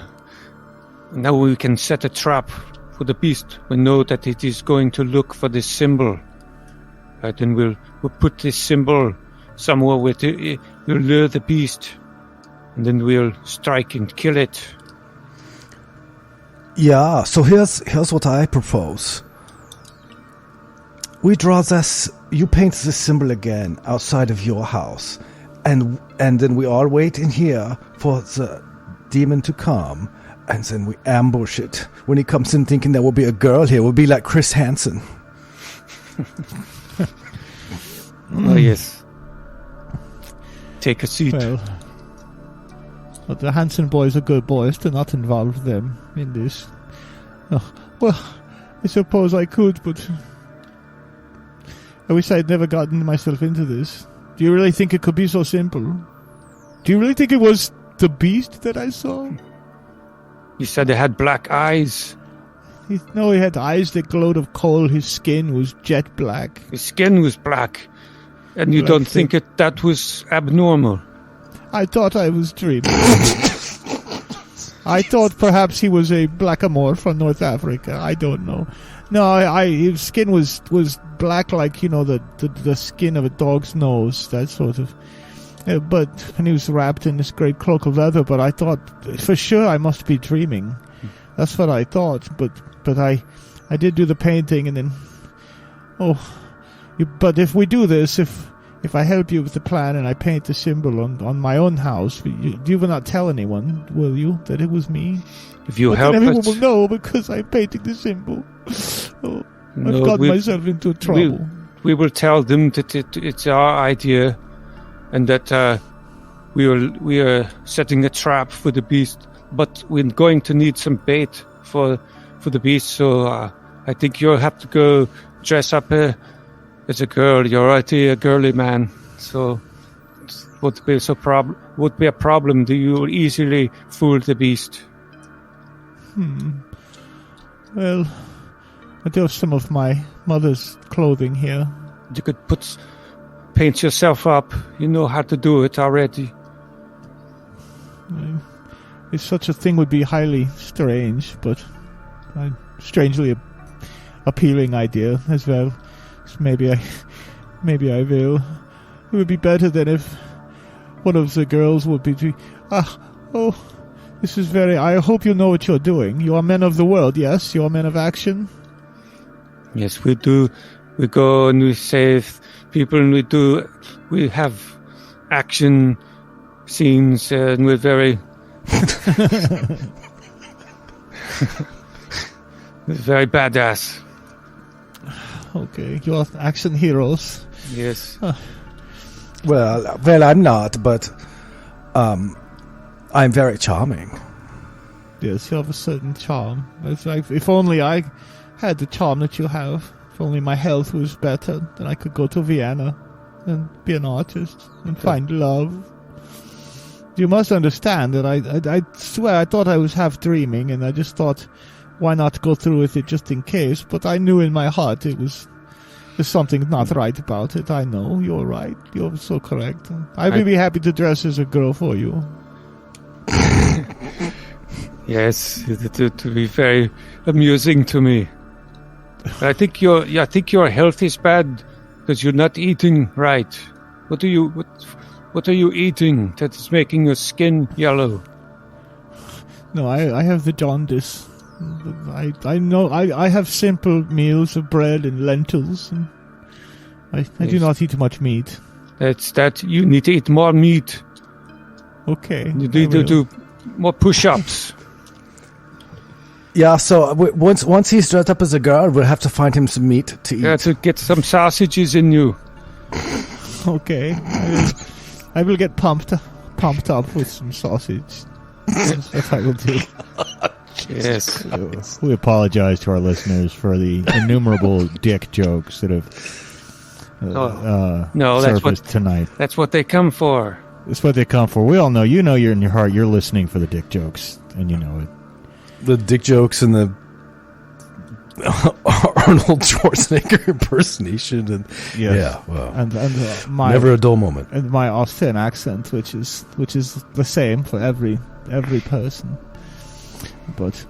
Now we can set a trap for the beast. We know that it is going to look for this symbol. Right, and we'll put this symbol somewhere with it. We'll lure the beast. And then we'll strike and kill it. Yeah, so here's what I propose. We draw this... You paint this symbol again outside of your house. And then we all wait in here for the demon to come. And then we ambush it. When he comes in thinking there will be a girl here, we'll be like Chris Hansen. Oh, yes. Take a seat. Well, the Hansen boys are good boys. Do not involve them in this. Oh, well, I suppose I could, but... I wish I'd never gotten myself into this. Do you really think it could be so simple? Do you really think it was the beast that I saw? You said it had black eyes. He had eyes that glowed of coal. His skin was jet black. His skin was black. And you Black don't think that was abnormal? I thought I was dreaming. I thought perhaps he was a blackamoor from North Africa. I don't know. No, his skin was black like, the skin of a dog's nose, that sort of. And he was wrapped in this great cloak of leather, but I thought, for sure I must be dreaming. That's what I thought, but I did do the painting, and then... But if we do this, if I help you with the plan and I paint the symbol on my own house, you will not tell anyone, will you, that it was me? If you but help then us... everyone will know because I'm painting the symbol. I've got myself into trouble. We will tell them that it's our idea and that we are setting a trap for the beast. But we're going to need some bait for the beast, so I think you'll have to go dress up as a girl. You're already a girly man, so would be a problem. You will easily fool the beast. Well, I do have some of my mother's clothing here. You could paint yourself up. You know how to do it already. If such a thing would be highly strange, but a strangely appealing idea as well. Maybe I will. It would be better than if one of the girls would be. This is very. I hope you know what you're doing. You are men of the world, yes? You are men of action. Yes, we do. We go and we save people, and we have action scenes, and we're very. We're very badass. Okay, you're action heroes. Yes. Well, I'm not, but I'm very charming. Yes, you have a certain charm. It's like, if only I had the charm that you have. If only my health was better, then I could go to Vienna and be an artist and find love. You must understand that I swear I thought I was half dreaming, and I just thought, why not go through with it just in case? But I knew in my heart there's something not right about it. I know, you're right. You're so correct. I will be happy to dress as a girl for you. Yes, it would be very amusing to me. But I think your health is bad because you're not eating right. What are you eating that is making your skin yellow? No, I have the jaundice. I know I have simple meals of bread and lentils, and I do not eat much meat. That you need to eat more meat. Okay. You need to do more push-ups. Yeah, so once he's dressed up as a girl, we'll have to find him some meat to eat. Yeah, to get some sausages in you. Okay. I will get pumped up with some sausage. That's what I will do. Yes. We apologize to our listeners for the innumerable dick jokes that have surfaced tonight. That's what they come for. That's what they come for. We all know. You know, you're in your heart. You're listening for the dick jokes, and you know it. The dick jokes and the Arnold Schwarzenegger impersonation, and and my never a dull moment, and my Austrian accent, which is the same for every person. But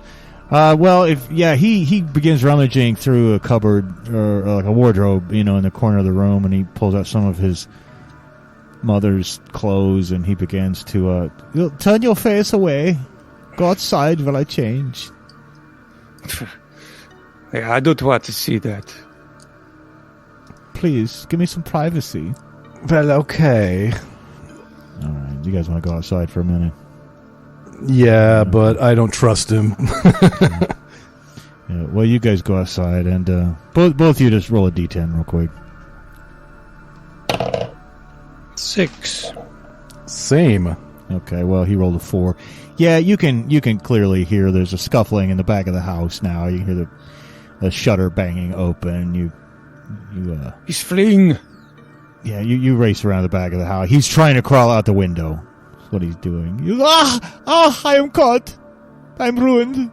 he begins rummaging through a cupboard or like a wardrobe, in the corner of the room, and he pulls out some of his mother's clothes, and he begins to turn your face away. Go outside while I change. I don't want to see that. Please, give me some privacy. Well, okay. All right, you guys want to go outside for a minute? Yeah, but I don't trust him. Yeah, well, you guys go outside, and both of you just roll a d10 real quick. 6. Same. Okay, well, he rolled a 4. Yeah, you can clearly hear there's a scuffling in the back of the house now. You hear the shutter banging open. He's fleeing. Yeah, you race around the back of the house. He's trying to crawl out the window. That's what he's doing. I am caught. I'm ruined.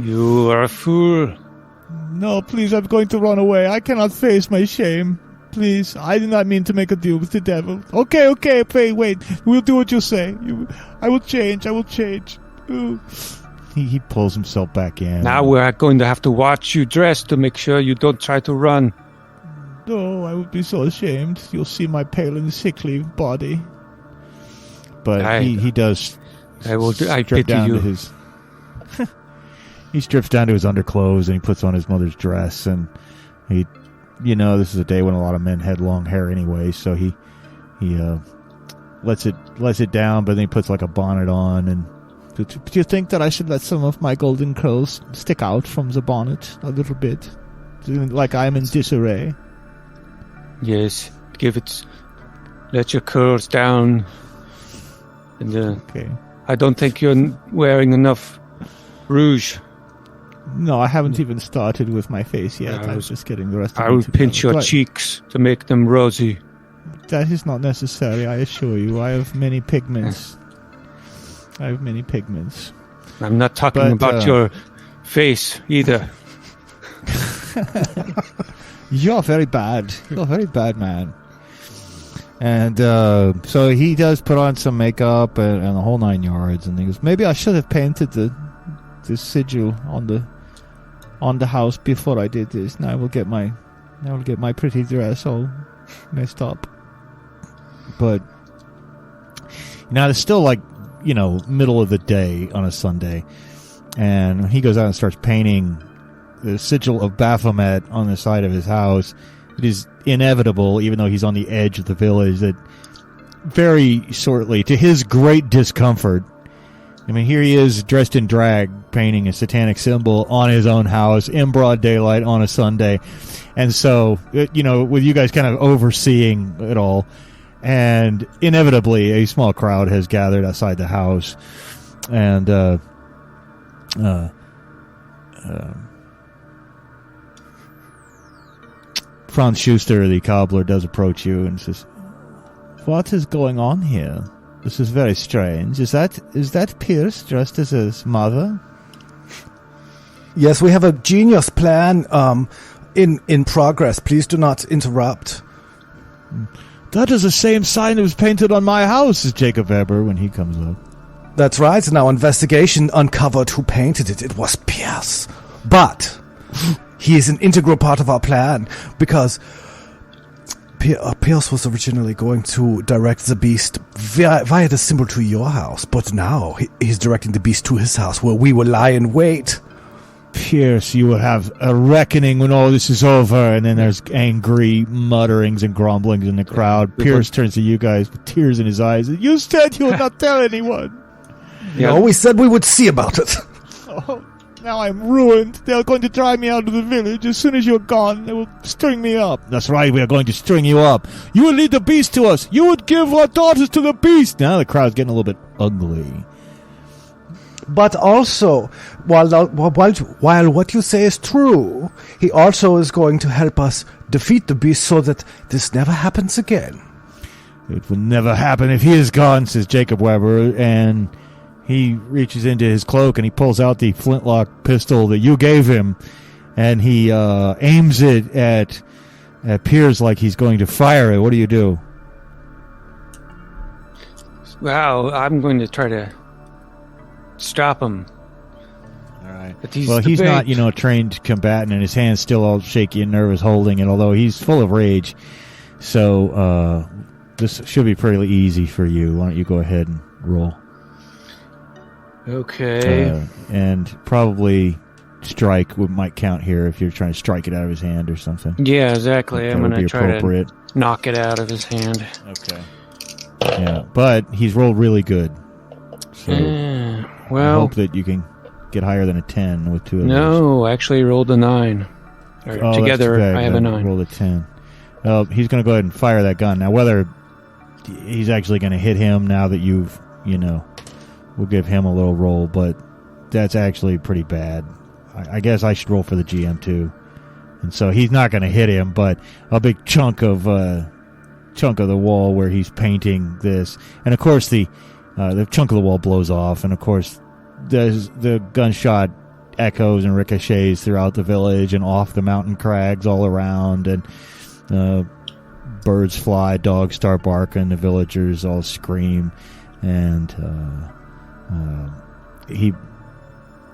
You are a fool. No, please, I'm going to run away. I cannot face my shame. Please, I did not mean to make a deal with the devil. Okay, wait. We'll do what you say. I will change. Ooh. He pulls himself back in. Now we're going to have to watch you dress to make sure you don't try to run. No, I would be so ashamed. You'll see my pale and sickly body. But he does. I pity you. He strips down to his underclothes and he puts on his mother's dress, and this is a day when a lot of men had long hair anyway, so he lets it down, but then he puts like a bonnet on. And do you think that I should let some of my golden curls stick out from the bonnet a little bit, like I'm in disarray? Yes, let your curls down. And okay. I don't think you're wearing enough rouge. No, I haven't even started with my face yet. I was just getting the rest of it. I will pinch your cheeks to make them rosy. That is not necessary, I assure you. I have many pigments. I'm not talking about your face either. You're very bad. You're a very bad man. And so he does put on some makeup and the whole 9 yards, and he goes, maybe I should have painted the sigil on the house before I did this. Now I will get my I'll get my pretty dress all messed up. But now it's still like, middle of the day on a Sunday. And he goes out and starts painting the sigil of Baphomet on the side of his house. It is inevitable, even though he's on the edge of the village, that very shortly, to his great discomfort, here he is dressed in drag, painting a satanic symbol on his own house in broad daylight on a Sunday. And so, with you guys kind of overseeing it all, and inevitably a small crowd has gathered outside the house. And Franz Schuster, the cobbler, does approach you and says, "What is going on here? This is very strange. Is that Pierce dressed as his mother?" Yes, we have a genius plan in progress. Please do not interrupt. "That is the same sign that was painted on my house," says Jacob Weber when he comes up. That's right. And our investigation uncovered who painted it. It was Pierce. But he is an integral part of our plan because Pierce was originally going to direct the beast via the symbol to your house. But now he's directing the beast to his house where we will lie in wait. "Pierce, you will have a reckoning when all this is over." And then there's angry mutterings and grumblings in the crowd. Pierce turns to you guys with tears in his eyes. "You said you would not tell anyone." Yeah. No, we said we would see about it. "Oh, now I'm ruined. They are going to drive me out of the village. As soon as you're gone, they will string me up." "That's right, we are going to string you up. You will lead the beast to us. You would give our daughters to the beast." Now the crowd's getting a little bit ugly. But also, while what you say is true, he also is going to help us defeat the beast so that this never happens again. "It will never happen if he is gone," says Jacob Weber, and he reaches into his cloak and he pulls out the flintlock pistol that you gave him, and he aims it at Piers like he's going to fire it. What do you do? Well, I'm going to try to stop him. All right. But he's not, a trained combatant, and his hand's still all shaky and nervous holding it, although he's full of rage. So this should be pretty easy for you. Why don't you go ahead and roll? Okay. And probably strike might count here if you're trying to strike it out of his hand or something. Yeah, exactly. I'm going to try to knock it out of his hand. Okay. Yeah, but he's rolled really good. So I hope that you can get higher than a 10 with two of those. No, actually rolled a 9. Together, I have a 9. Rolled a 10. He's going to go ahead and fire that gun. Now, whether he's actually going to hit him now that you've, we'll give him a little roll, but that's actually pretty bad. I guess I should roll for the GM too. And so he's not going to hit him, but a big chunk of the wall where he's painting this, and of course the chunk of the wall blows off, and of course the gunshot echoes and ricochets throughout the village and off the mountain crags all around, and birds fly, dogs start barking, the villagers all scream, and he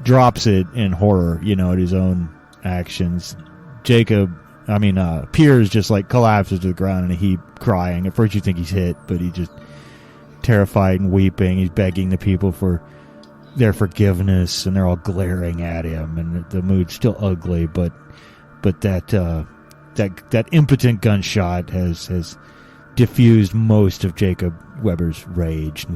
drops it in horror, at his own actions. Piers just like collapses to the ground in a heap, crying. At first you think he's hit, but he just terrified and weeping. He's begging the people for their forgiveness, and they're all glaring at him, and the mood's still ugly, but that impotent gunshot has diffused most of Jacob Weber's rage.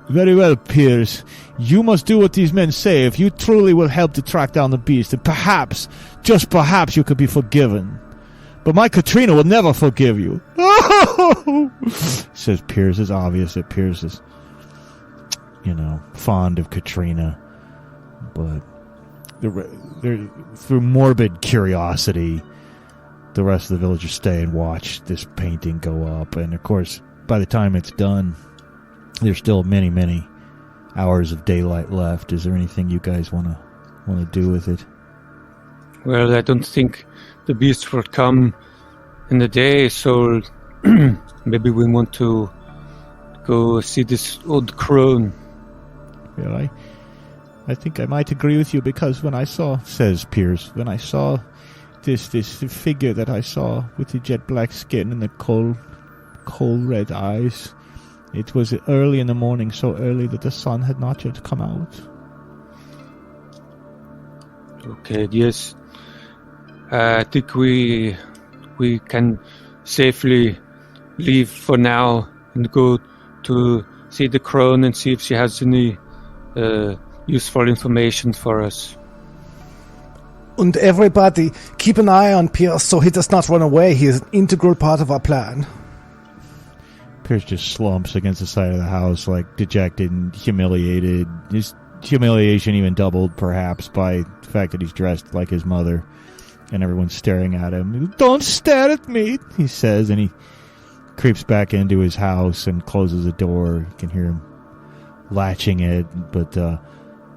"Very well, Piers. You must do what these men say if you truly will help to track down the beast, and perhaps, just perhaps, you could be forgiven. But my Katrina will never forgive you." Says Piers. It's obvious that Piers is, fond of Katrina. But through morbid curiosity, the rest of the villagers stay and watch this painting go up. And, of course, by the time it's done, there's still many, many hours of daylight left. Is there anything you guys want to do with it? Well, I don't think the beast will come in the day, so maybe we want to go see this old crone. Yeah, I think I might agree with you, because when I saw, says Piers, when I saw this figure that I saw with the jet black skin and the coal red eyes. It was early in the morning, so early that the sun had not yet come out. Okay, yes. I think we can safely leave for now and go to see the crone and see if she has any useful information for us. And everybody, keep an eye on Pierce so he does not run away. He is an integral part of our plan. Pierce just slumps against the side of the house, like dejected and humiliated. His humiliation even doubled, perhaps, by the fact that he's dressed like his mother, and everyone's staring at him. "Don't stare at me," he says, and he creeps back into his house and closes the door. You can hear him latching it, but, the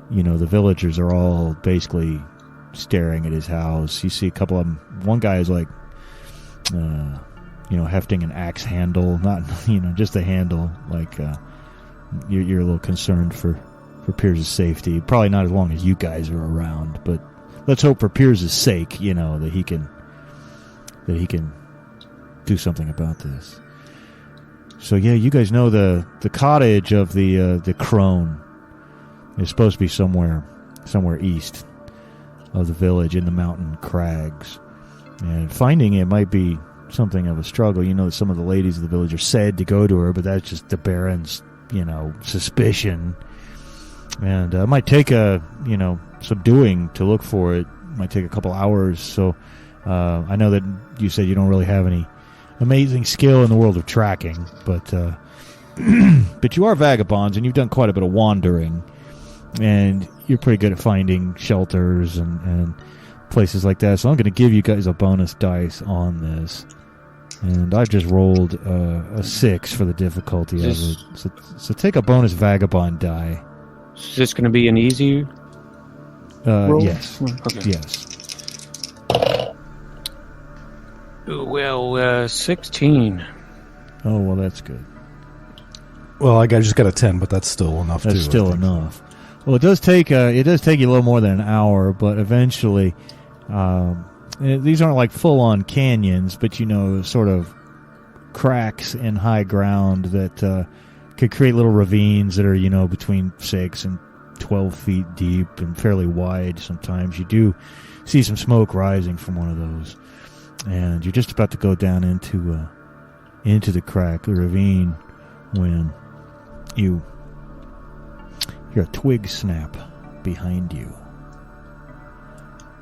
villagers are all basically staring at his house. You see a couple of them. One guy is like, hefting an axe handle, not, just the handle. Like, you're a little concerned for Pierce's safety. Probably not as long as you guys are around, but let's hope for Pierce's sake, that he can do something about this. So yeah, you guys know the cottage of the crone is supposed to be somewhere east of the village in the mountain crags, and finding it might be something of a struggle. Some of the ladies of the village are said to go to her, but that's just the Baron's suspicion, and it might take subduing to look for it. It might take a couple hours. So I know that you said you don't really have any amazing skill in the world of tracking, but but you are vagabonds and you've done quite a bit of wandering, and you're pretty good at finding shelters and places like that. So I'm going to give you guys a bonus dice on this, and I've just rolled a 6 for the difficulty of it. So take a bonus vagabond die. Is this going to be an easy roll? Yes. Okay. Yes. Well, 16. Oh, well, that's good. Well, I just got a 10, but that's still enough. That's still enough. Well, it does take you a little more than an hour, but eventually, these aren't like full-on canyons, but sort of cracks in high ground that could create little ravines that are between 6 and 12 feet deep and fairly wide. Sometimes you do see some smoke rising from one of those, and you're just about to go down into the crack, the ravine, when you hear a twig snap behind you,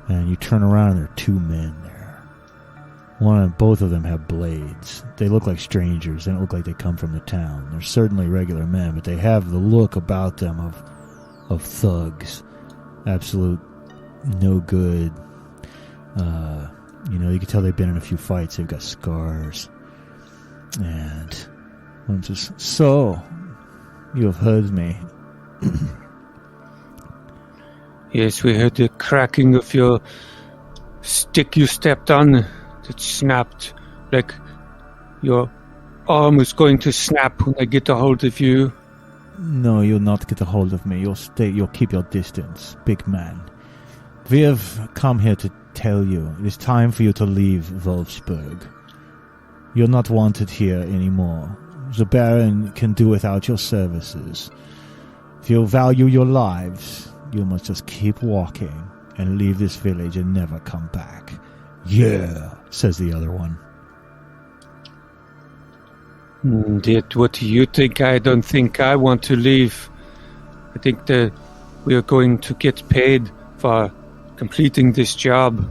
and you turn around and there are 2 men there. Both of them have blades. They look like strangers. They don't look like they come from the town. They're certainly regular men, but they have the look about them of thugs. Absolute no good. You can tell they've been in a few fights. They've got scars. And one says, "So, you have heard me." Yes, we heard the cracking of your stick you stepped on. It snapped like your arm was going to snap when I get a hold of you. No, you'll not get a hold of me. You'll keep your distance, big man. We have come here to tell you it is time for you to leave Wolfsburg. You're not wanted here anymore. The Baron can do without your services. If you value your lives, you must just keep walking and leave this village and never come back. Yeah, says the other one. Yet, what do you think? I don't think I want to leave. I think that we are going to get paid for completing this job.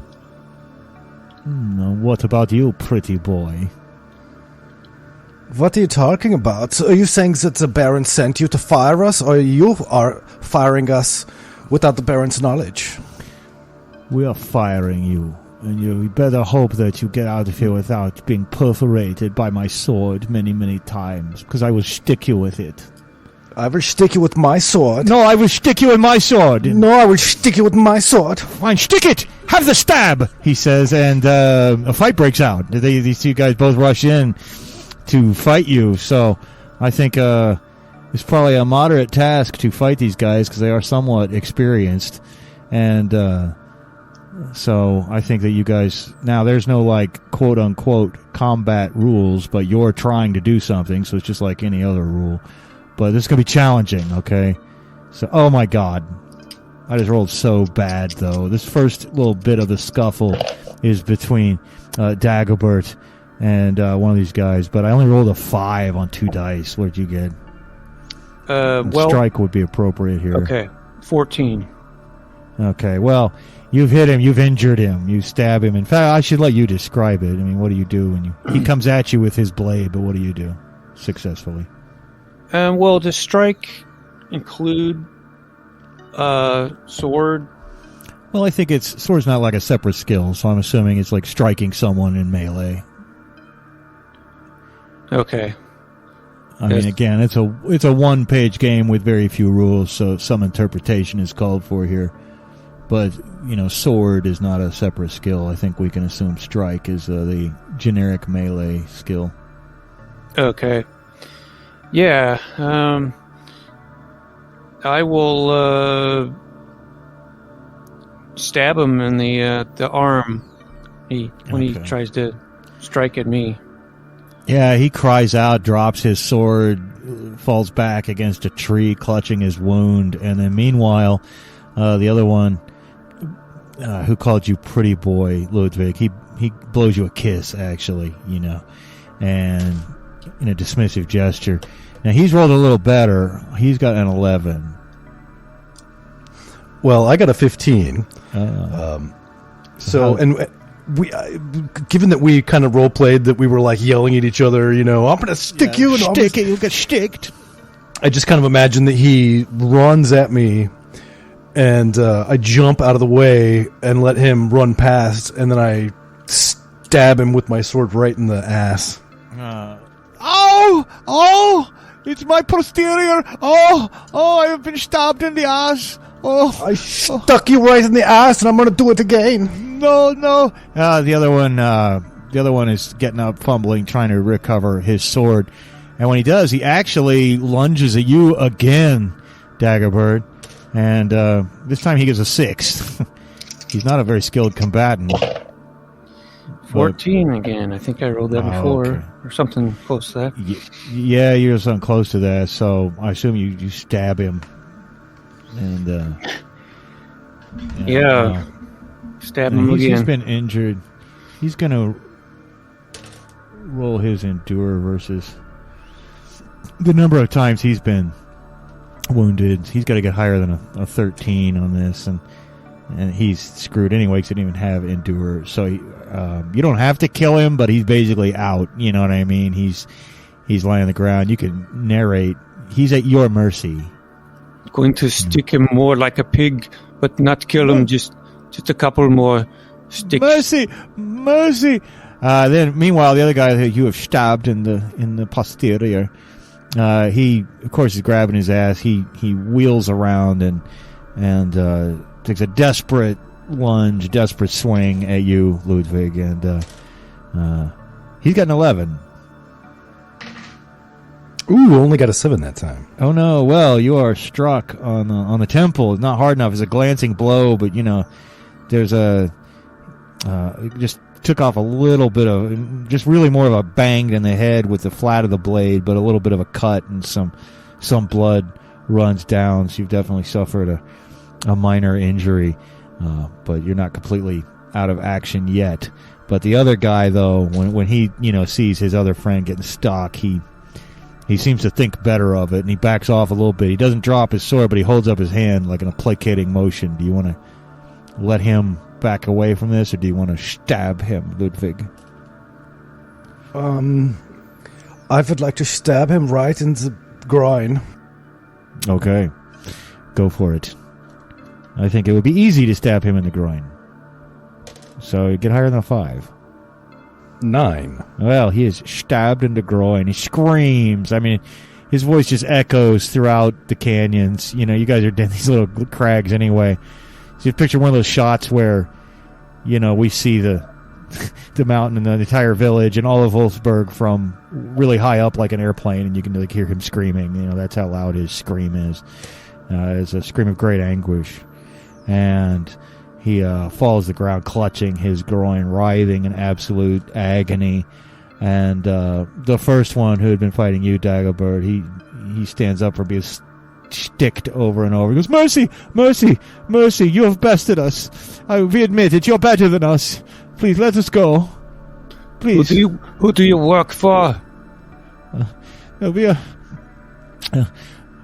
What about you, pretty boy? What are you talking about? Are you saying that the Baron sent you to fire us, or you are firing us without the Baron's knowledge? We are firing you, and you better hope that you get out of here without being perforated by my sword many, many times, because I will stick you with it. I will stick you with my sword. No, I will stick you with my sword. No, I will stick you with my sword. Fine, stick it! Have the stab! He says, and a fight breaks out. These two guys both rush in to fight you, so I think it's probably a moderate task to fight these guys because they are somewhat experienced, and So I think that you guys, now there's no like quote unquote combat rules, but you're trying to do something, so it's just like any other rule. But this is going to be challenging, okay? So, oh my god. I just rolled so bad, though. This first little bit of the scuffle is between Dagobert and one of these guys, but I only rolled a 5 on 2 dice. What did you get? Well, strike would be appropriate here. Okay, 14. Okay, well, you've hit him, you've injured him, you stab him. In fact, I should let you describe it. I mean, what do you do when he comes at you with his blade, but what do you do successfully? Well, does strike include sword? Well, I think sword's not like a separate skill, so I'm assuming it's like striking someone in melee. Okay. I mean, again, it's a 1-page game with very few rules, so some interpretation is called for here. But, sword is not a separate skill. I think we can assume strike is the generic melee skill. Okay. Yeah. I will stab him in the arm when he tries to strike at me. Yeah, he cries out, drops his sword, falls back against a tree, clutching his wound, and then meanwhile, the other one, who called you pretty boy, Ludwig, he blows you a kiss, actually, and in a dismissive gesture. Now, he's rolled a little better. He's got an 11. Well, I got a 15. We, given that we kind of role played that we were like yelling at each other, I'm going to stick you, and you'll get sticked. I just kind of imagine that he runs at me, and I jump out of the way and let him run past, and then I stab him with my sword right in the ass. Oh! It's my posterior. Oh! I have been stabbed in the ass. Oh! I stuck you right in the ass, and I'm going to do it again. No. The other one is getting up, fumbling, trying to recover his sword, and when he does, he actually lunges at you again, Dagobert, and this time he gets a 6. He's not a very skilled combatant. 14 again. I think I rolled that before, okay. Or something close to that. Yeah, you're something close to that. So I assume you stab him, and stab him again. He's been injured. He's gonna roll his endure versus the number of times he's been wounded. He's got to get higher than a 13 on this, and he's screwed anyway because he didn't even have endure. So you don't have to kill him, but he's basically out. You know what I mean? He's lying on the ground. You can narrate. He's at your mercy. Going to stick him more like a pig, but not kill him. Just a couple more sticks. Mercy. Then, meanwhile, the other guy that you have stabbed in the posterior, he of course is grabbing his ass. He wheels around and takes a desperate lunge, desperate swing at you, Ludwig, and he's got an 11. Ooh, only got a 7 that time. Oh no! Well, you are struck on the temple. It's not hard enough. It's a glancing blow, but there's it just took off a little bit of, just really more of a bang in the head with the flat of the blade, but a little bit of a cut and some blood runs down. So you've definitely suffered a minor injury, but you're not completely out of action yet. But the other guy, though, when he sees his other friend getting stuck, he seems to think better of it, and he backs off a little bit. He doesn't drop his sword, but he holds up his hand like in a placating motion. Do you want to let him back away from this, or do you want to stab him, Ludwig? I would like to stab him right in the groin. Okay. Go for it. I think it would be easy to stab him in the groin. So get higher than a 5. 9. Well, he is stabbed in the groin. He screams. I mean, his voice just echoes throughout the canyons. You guys are in these little crags anyway. So you picture one of those shots where, we see the mountain and the entire village and all of Wolfsburg from really high up like an airplane, and you can hear him screaming. That's how loud his scream is. It's a scream of great anguish. And He falls to the ground, clutching his groin, writhing in absolute agony. And the first one who had been fighting you, Dagobert, he stands up for being sticked over and over. He goes, "Mercy, mercy, mercy! You have bested us. We admit it. You're better than us. Please let us go. Please." Who do you work for?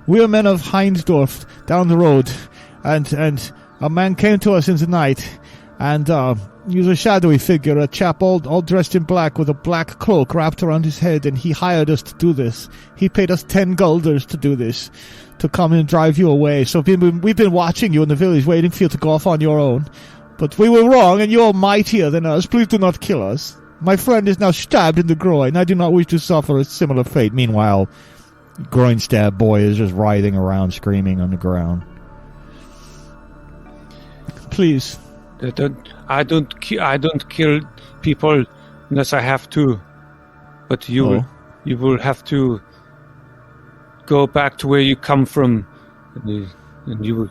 We are men of Heinsdorf down the road, and a man came to us in the night, and he was a shadowy figure, a chap all dressed in black with a black cloak wrapped around his head, and he hired us to do this. He paid us 10 gulders to do this, to come and drive you away. So we've been watching you in the village, waiting for you to go off on your own. But we were wrong, and you're mightier than us. Please do not kill us. My friend is now stabbed in the groin. I do not wish to suffer a similar fate. Meanwhile, groin stab boy is just writhing around, screaming on the ground. Please. I don't kill people unless I have to. But you will have to go back to where you come from, and you will.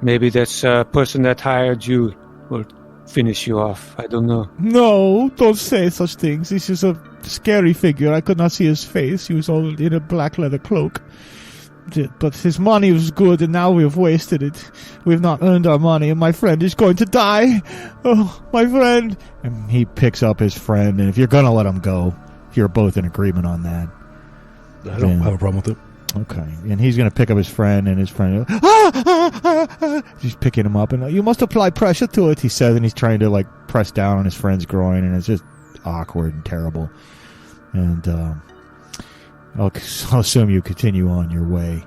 Maybe this person that hired you will finish you off. I don't know. No, don't say such things. This is a scary figure. I could not see his face. He was all in a black leather cloak. But his money was good, and now we have wasted it. We have not earned our money, and my friend is going to die. Oh, my friend. And he picks up his friend, and if you're going to let him go, if you're both in agreement on that. I don't have a problem with it. Okay. And he's going to pick up his friend, and his friend, he's picking him up, and you must apply pressure to it, he says, and he's trying to, like, press down on his friend's groin, and it's just awkward and terrible. And, I'll assume you continue on your way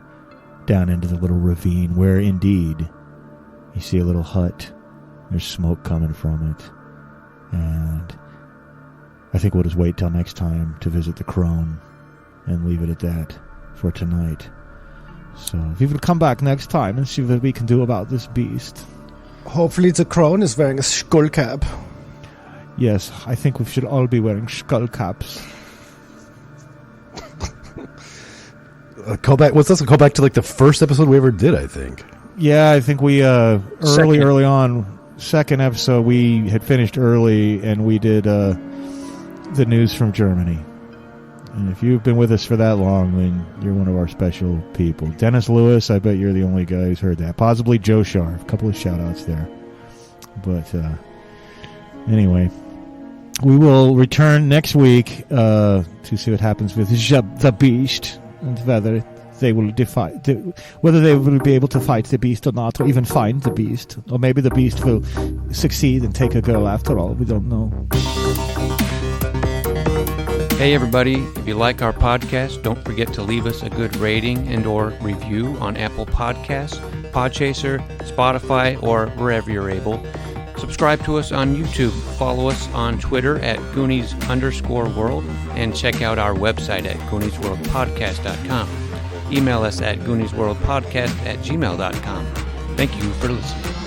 down into the little ravine where, indeed, you see a little hut. There's smoke coming from it. And I think we'll just wait till next time to visit the crone and leave it at that for tonight. So if you will come back next time and see what we can do about this beast. Hopefully the crone is wearing a skull cap. Yes, I think we should all be wearing skull caps. Callback. What's this? A callback to like the first episode we ever did, I think. Yeah, I think we early on, second episode, we had finished early and we did the news from Germany. And if you've been with us for that long, then you're one of our special people. Dennis Lewis, I bet you're the only guy who's heard that. Possibly Joe Sharp. A couple of shout-outs there. But anyway, we will return next week to see what happens with the beast. And whether they will whether they will be able to fight the beast or not, or even find the beast, or maybe the beast will succeed and take a girl after all. We don't know. Hey everybody, if you like our podcast, don't forget to leave us a good rating and or review on Apple Podcasts, Podchaser, Spotify, or wherever you're able. Subscribe to us on YouTube, follow us on Twitter at Goonies_world, and check out our website at GooniesWorldPodcast.com. Email us at GooniesWorldPodcast@gmail.com. Thank you for listening.